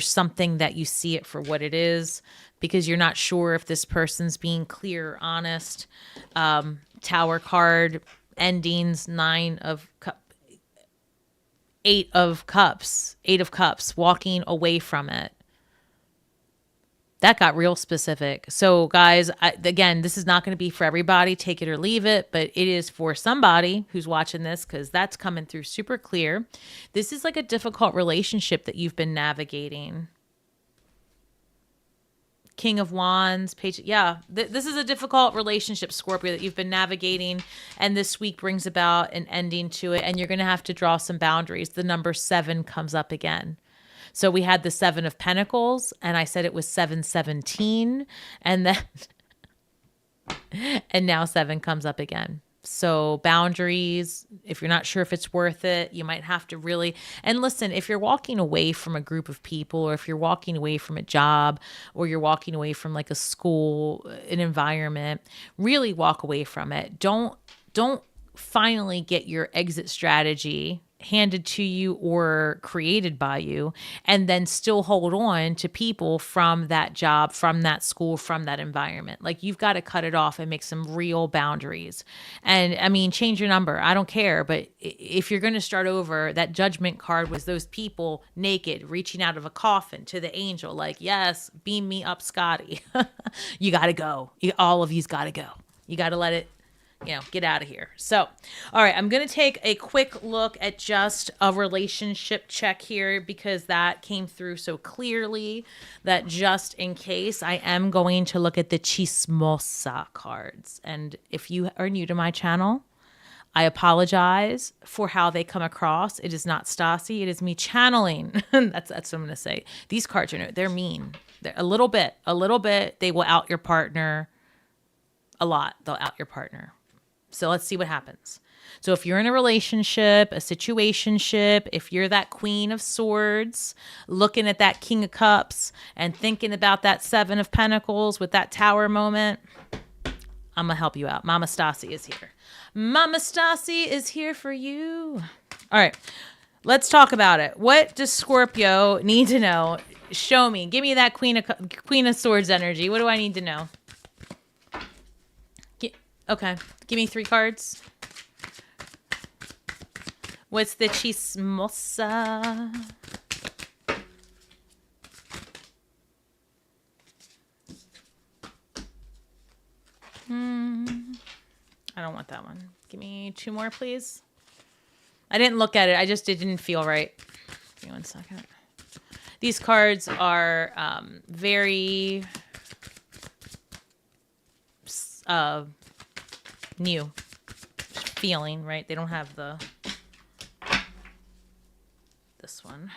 Speaker 1: something that you see it for what it is because you're not sure if this person's being clear or honest. Tower card, endings, Eight of Cups, walking away from it. That got real specific. So guys, again, this is not going to be for everybody. Take it or leave it, but it is for somebody who's watching this because that's coming through super clear. This is like a difficult relationship that you've been navigating. King of Wands, page. Yeah, this is a difficult relationship, Scorpio, that you've been navigating. And this week brings about an ending to it. And you're going to have to draw some boundaries. The number 7 comes up again. So we had the 7 of Pentacles, and I said it was 7:17, and then and now 7 comes up again. So boundaries, if you're not sure if it's worth it, you might have to really, and listen, if you're walking away from a group of people, or if you're walking away from a job, or you're walking away from like a school, an environment, really walk away from it. Don't finally get your exit strategy handed to you or created by you, and then still hold on to people from that job, from that school, from that environment. Like, you've got to cut it off and make some real boundaries. And I mean, change your number. I don't care. But if you're going to start over, that judgment card was those people naked, reaching out of a coffin to the angel, like, yes, beam me up, Scotty. You got to go. All of you's got to go. You got to let it, get out of here. So, all right, I'm going to take a quick look at just a relationship check here, because that came through so clearly that just in case, I am going to look at the chismosa cards. And if you are new to my channel, I apologize for how they come across. It is not Stasi. It is me channeling. That's what I'm going to say. These cards they're mean. They're a little bit. They will out your partner a lot. They'll out your partner. So let's see what happens. So if you're in a relationship, a situationship, if you're that Queen of Swords, looking at that King of Cups and thinking about that Seven of Pentacles with that Tower moment, I'm going to help you out. Mama Stasi is here. Mama Stasi is here for you. All right, let's talk about it. What does Scorpio need to know? Show me. Give me that Queen of Swords energy. What do I need to know? Okay, give me 3 cards. What's the chismosa? I don't want that one. Give me 2 more, please. I didn't look at it. It didn't feel right. Give me 1 second. These cards are very new feeling, right? They don't have this one.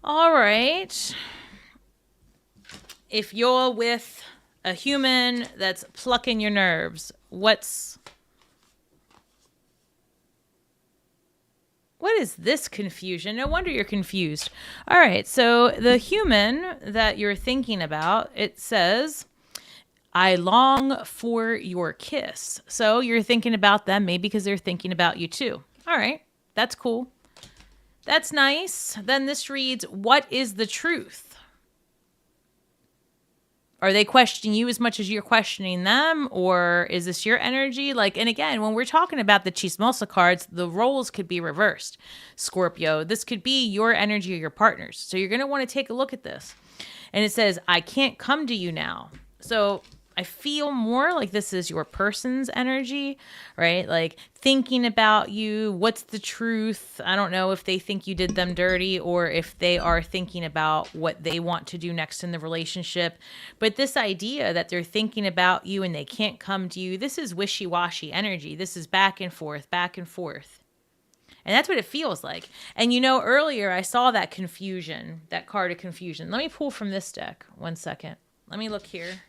Speaker 1: All right. If you're with a human that's plucking your nerves, what is this confusion? No wonder you're confused. All right. So the human that you're thinking about, it says, I long for your kiss. So you're thinking about them, maybe because they're thinking about you too. All right. That's cool. That's nice. Then this reads, what is the truth? Are they questioning you as much as you're questioning them? Or is this your energy? And again, when we're talking about the chismosa cards, the roles could be reversed. Scorpio, this could be your energy or your partner's. So you're going to want to take a look at this. And it says, I can't come to you now. So I feel more like this is your person's energy, right? Like thinking about you. What's the truth? I don't know if they think you did them dirty or if they are thinking about what they want to do next in the relationship. But this idea that they're thinking about you and they can't come to you, this is wishy-washy energy. This is back and forth, back and forth. And that's what it feels like. And earlier I saw that confusion, that card of confusion. Let me pull from this deck. 1 second. Let me look here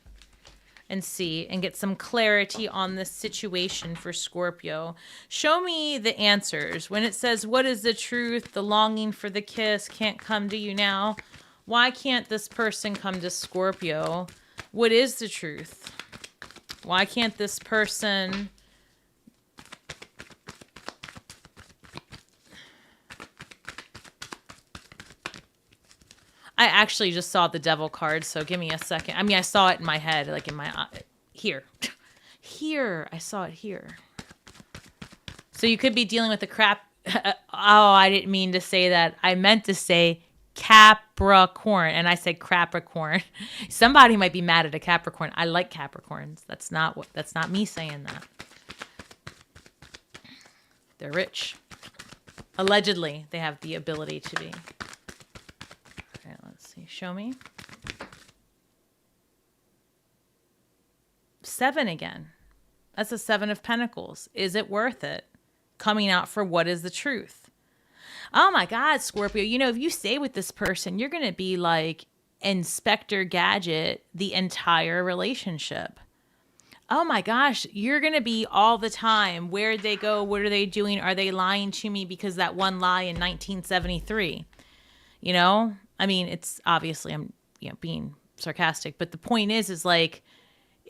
Speaker 1: and see and get some clarity on this situation for Scorpio. Show me the answers. When it says, what is the truth? The longing for the kiss can't come to you now. Why can't this person come to Scorpio? What is the truth? Why can't this person... I actually just saw the devil card, so give me a second. I mean, I saw it in my head, like in my eye. Here. Here. I saw it here. So you could be dealing with the crap. Oh, I didn't mean to say that. I meant to say Capricorn, and I said Capricorn. Somebody might be mad at a Capricorn. I like Capricorns. That's not me saying that. They're rich. Allegedly, they have the ability to be. Okay, let's see. Show me. 7 again. That's a 7 of Pentacles. Is it worth it? Coming out for what is the truth? Oh my God, Scorpio. If you stay with this person, you're going to be like Inspector Gadget the entire relationship. Oh my gosh, you're going to be all the time. Where'd they go? What are they doing? Are they lying to me because that one lie in 1973? I mean, it's obviously I'm being sarcastic, but the point is like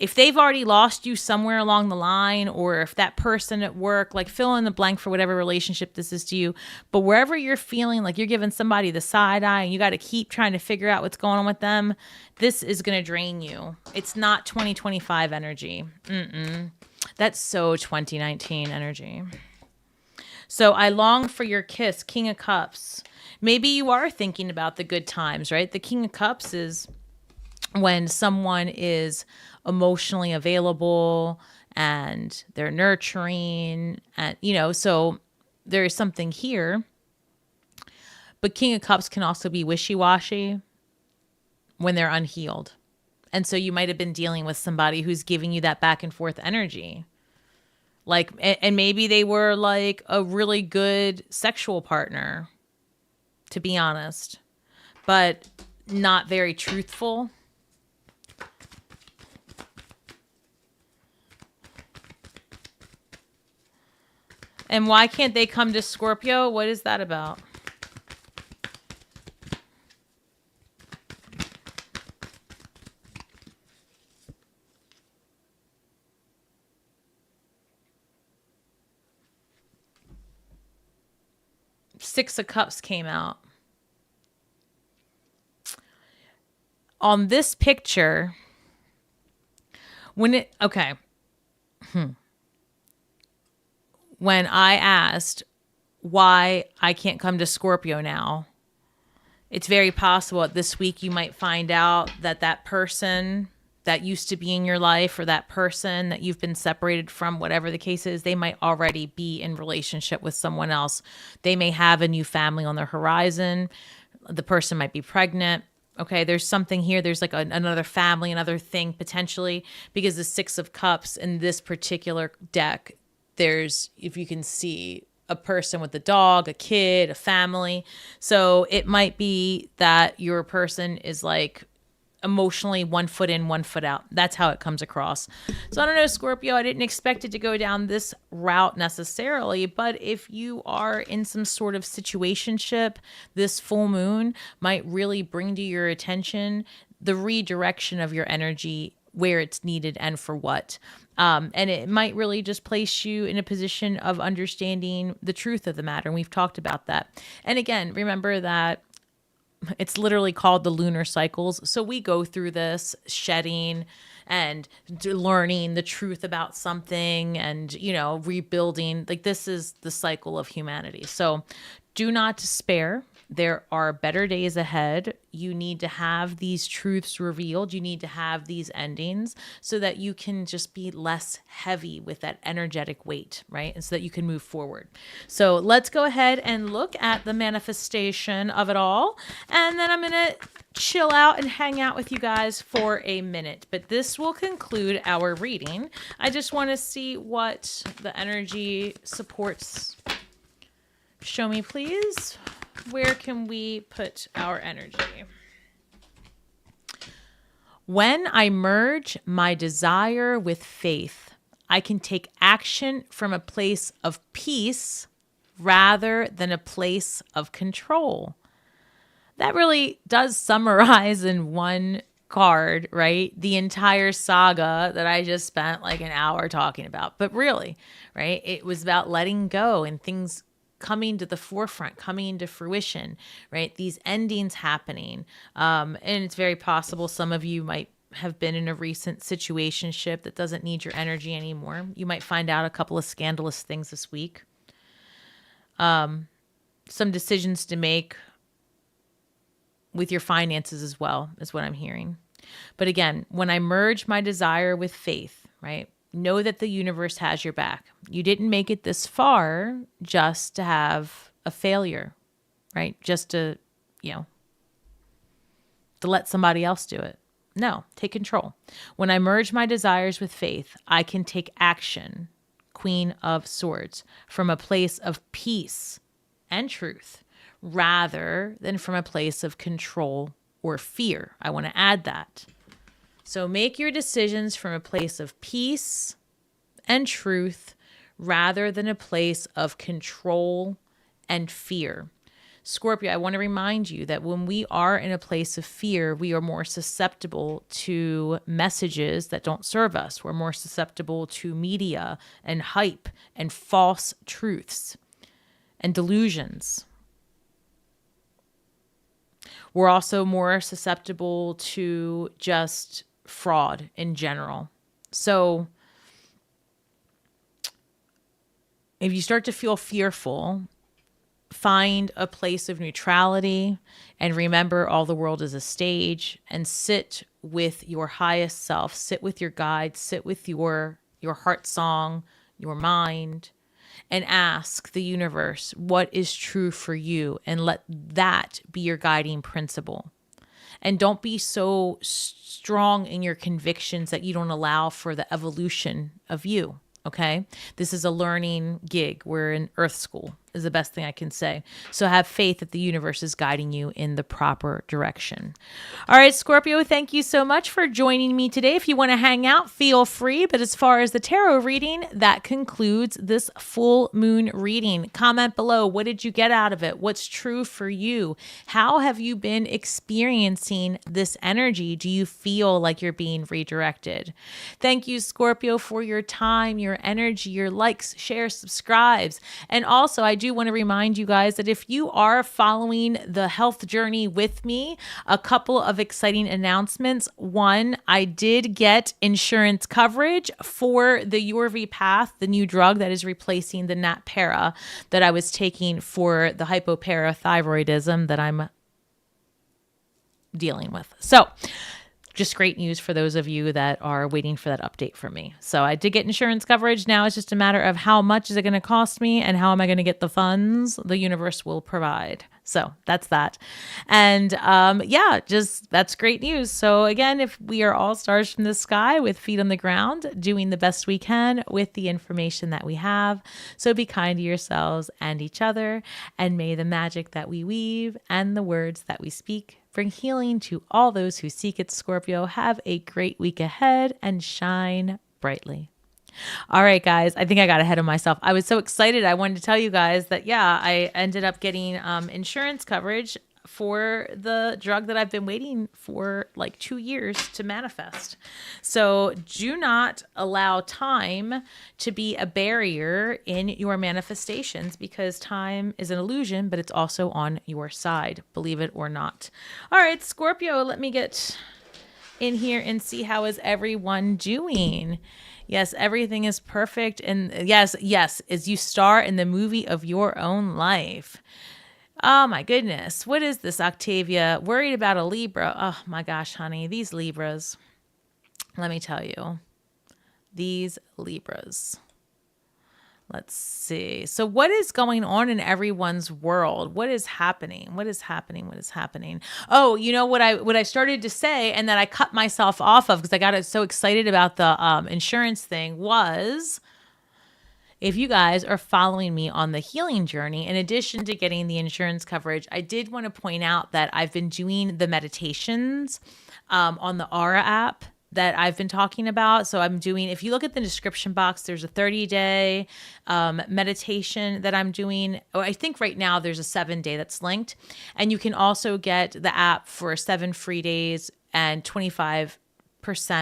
Speaker 1: if they've already lost you somewhere along the line, or if that person at work, like fill in the blank for whatever relationship this is to you, but wherever you're feeling like you're giving somebody the side eye and you got to keep trying to figure out what's going on with them, this is going to drain you. It's not 2025 energy. That's so 2019 energy. So I long for your kiss, King of Cups. Maybe you are thinking about the good times, right? The King of Cups is when someone is emotionally available and they're nurturing, and so there's something here. But King of Cups can also be wishy-washy when they're unhealed. And so you might have been dealing with somebody who's giving you that back and forth energy. Like, and maybe they were like a really good sexual partner, to be honest, but not very truthful. And why can't they come to Scorpio? What is that about? Six of Cups came out. On this picture, when I asked why I can't come to Scorpio now, it's very possible that this week you might find out that that person that used to be in your life, or that person that you've been separated from, whatever the case is, they might already be in relationship with someone else. They may have a new family on the horizon. The person might be pregnant. Okay, there's something here. There's like another family, another thing potentially, because the Six of Cups in this particular deck, there's, if you can see, a person with a dog, a kid, a family. So it might be that your person is like emotionally 1 foot in, 1 foot out. That's how it comes across. So I don't know, Scorpio, I didn't expect it to go down this route necessarily, but if you are in some sort of situationship, this full moon might really bring to your attention the redirection of your energy, where it's needed and for what. And it might really just place you in a position of understanding the truth of the matter. And we've talked about that. And again, remember that it's literally called the lunar cycles. So we go through this shedding and learning the truth about something and, rebuilding. Like, this is the cycle of humanity. So do not despair. There are better days ahead. You need to have these truths revealed. You need to have these endings so that you can just be less heavy with that energetic weight, right? And so that you can move forward. So let's go ahead and look at the manifestation of it all. And then I'm going to chill out and hang out with you guys for a minute. But this will conclude our reading. I just want to see what the energy supports. Show me, please. Where can we put our energy? When I merge my desire with faith, I can take action from a place of peace rather than a place of control. That really does summarize in one card, right? The entire saga that I just spent like an hour talking about. But really, right? It was about letting go and things coming to the forefront, coming into fruition, right? These endings happening. And it's very possible some of you might have been in a recent situationship that doesn't need your energy anymore. You might find out a couple of scandalous things this week. Some decisions to make with your finances as well is what I'm hearing. But again, when I merge my desire with faith, right? Know that the universe has your back. You didn't make it this far just to have a failure, right? Just to let somebody else do it. No, take control. When I merge my desires with faith, I can take action, Queen of Swords, from a place of peace and truth rather than from a place of control or fear. I want to add that. So make your decisions from a place of peace and truth rather than a place of control and fear. Scorpio, I want to remind you that when we are in a place of fear, we are more susceptible to messages that don't serve us. We're more susceptible to media and hype and false truths and delusions. We're also more susceptible to just fraud in general. So if you start to feel fearful, find a place of neutrality and remember all the world is a stage, and sit with your highest self, sit with your guide, sit with your heart song, your mind, and ask the universe what is true for you, and let that be your guiding principle. And don't be so strong in your convictions that you don't allow for the evolution of you. Okay. This is a learning gig. We're in Earth School is the best thing I can say. So have faith that the universe is guiding you in the proper direction. All right, Scorpio, thank you so much for joining me today. If you want to hang out, feel free. But as far as the tarot reading, that concludes this full moon reading. Comment below. What did you get out of it? What's true for you? How have you been experiencing this energy? Do you feel like you're being redirected? Thank you, Scorpio, for your time, your energy, your likes, shares, subscribes. And also, I do want to remind you guys that if you are following the health journey with me, a couple of exciting announcements. One, I did get insurance coverage for the Yorvipath, the new drug that is replacing the Natpara that I was taking for the hypoparathyroidism that I'm dealing with. So just great news for those of you that are waiting for that update from me. So I did get insurance coverage. Now it's just a matter of how much is it going to cost me and how am I going to get the funds the universe will provide. So that's that. And that's great news. So again, if we are all stars from the sky with feet on the ground, doing the best we can with the information that we have. So be kind to yourselves and each other, and may the magic that we weave and the words that we speak bring healing to all those who seek it. Scorpio, have a great week ahead and shine brightly. All right, guys, I think I got ahead of myself. I was so excited. I wanted to tell you guys that, I ended up getting insurance coverage for the drug that I've been waiting for like 2 years to manifest. So do not allow time to be a barrier in your manifestations, because time is an illusion, but it's also on your side, believe it or not. All right, Scorpio, let me get in here and see how is everyone doing. Yes, everything is perfect. And yes, as you star in the movie of your own life. Oh my goodness. What is this, Octavia? Worried about a Libra. Oh my gosh, honey. These Libras. Let me tell you. These Libras. Let's see. So what is going on in everyone's world? What is happening? What is happening? Oh, you know what I started to say, and that I cut myself off of because I got so excited about the insurance thing, was, if you guys are following me on the healing journey, in addition to getting the insurance coverage, I did want to point out that I've been doing the meditations on the Aura app that I've been talking about. So I'm doing, if you look at the description box, there's a 30-day meditation that I'm doing. Oh, I think right now there's a 7-day that's linked. And you can also get the app for 7 free days and 25%,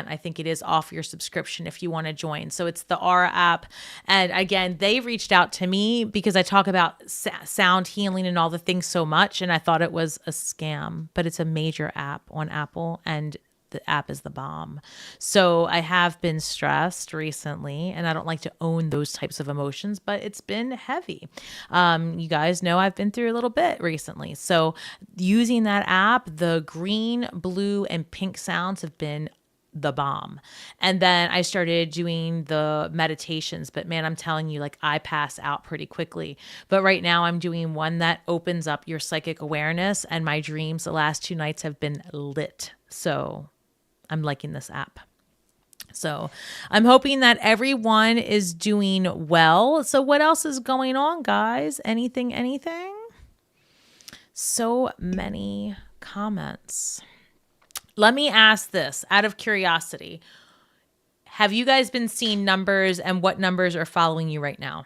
Speaker 1: I think it is, off your subscription if you want to join. So it's the Aura app. And again, they reached out to me because I talk about sound healing and all the things so much. And I thought it was a scam, but it's a major app on Apple, and the app is the bomb. So I have been stressed recently, and I don't like to own those types of emotions, but it's been heavy. You guys know I've been through a little bit recently. So using that app, the green, blue, and pink sounds have been the bomb. And then I started doing the meditations, but man, I'm telling you, like, I pass out pretty quickly. But right now I'm doing one that opens up your psychic awareness, and my dreams the last 2 nights have been lit. So I'm liking this app. So I'm hoping that everyone is doing well. So what else is going on, guys? Anything? So many comments. Let me ask this out of curiosity. Have you guys been seeing numbers, and what numbers are following you right now?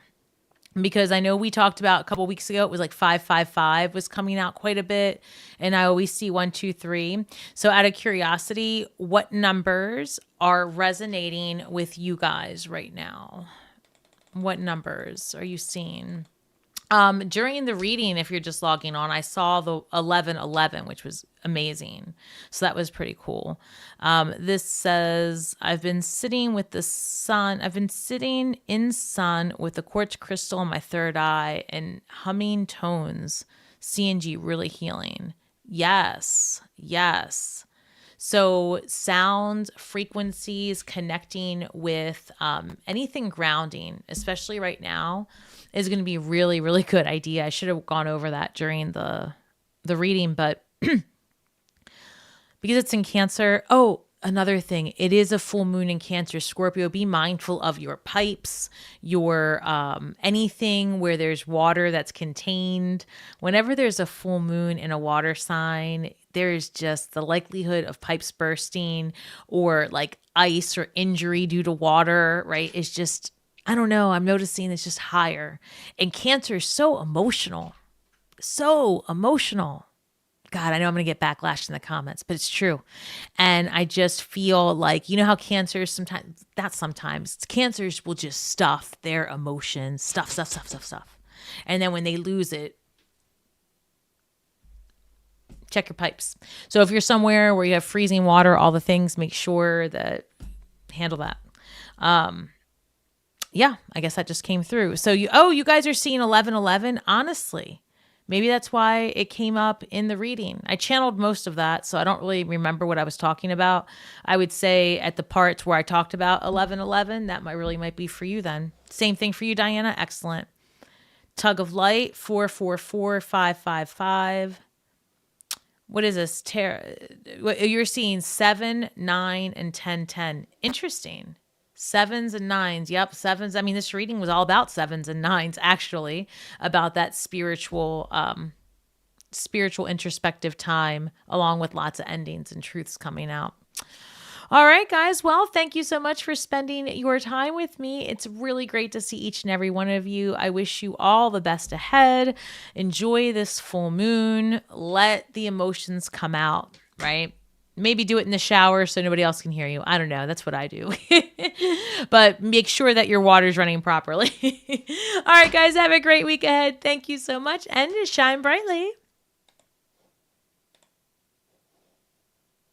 Speaker 1: because I know we talked about a couple weeks ago, it was like 555 was coming out quite a bit. And I always see 123. So out of curiosity, what numbers are resonating with you guys right now? What numbers are you seeing? During the reading, if you're just logging on, I saw the 1111, which was amazing. So that was pretty cool. This says, I've been sitting in sun with the quartz crystal in my third eye and humming tones. CNG really healing. Yes. Yes. So sounds, frequencies, connecting with anything grounding, especially right now, is going to be really, really good idea. I should have gone over that during the reading, but because it's in Cancer. Oh, another thing, it is a full moon in Cancer. Scorpio, be mindful of your pipes, your anything where there's water that's contained. Whenever there's a full moon in a water sign, there's just the likelihood of pipes bursting or like ice or injury due to water, right? It's just, I don't know. I'm noticing it's just higher. And Cancer is so emotional. So emotional. God, I know I'm going to get backlash in the comments, but it's true. And I just feel like, you know how cancers sometimes, not sometimes, cancers will just stuff their emotions, stuff. And then when they lose it, check your pipes. So if you're somewhere where you have freezing water, all the things, make sure that handle that. Yeah, I guess that just came through. So you guys are seeing 1111. Honestly, maybe that's why it came up in the reading. I channeled most of that, so I don't really remember what I was talking about. I would say at the parts where I talked about 1111, that might be for you then. Same thing for you, Diana. Excellent. Tug of Light, 454555. What is this? You're seeing 7, 9, and 1010. Interesting. Sevens and nines. Yep. Sevens. I mean, this reading was all about sevens and nines, actually, about that spiritual introspective time, along with lots of endings and truths coming out. All right, guys. Well, thank you so much for spending your time with me. It's really great to see each and every one of you. I wish you all the best ahead. Enjoy this full moon. Let the emotions come out, right? Maybe do it in the shower so nobody else can hear you. I don't know. That's what I do. But make sure that your water's running properly. All right, guys. Have a great week ahead. Thank you so much and shine brightly.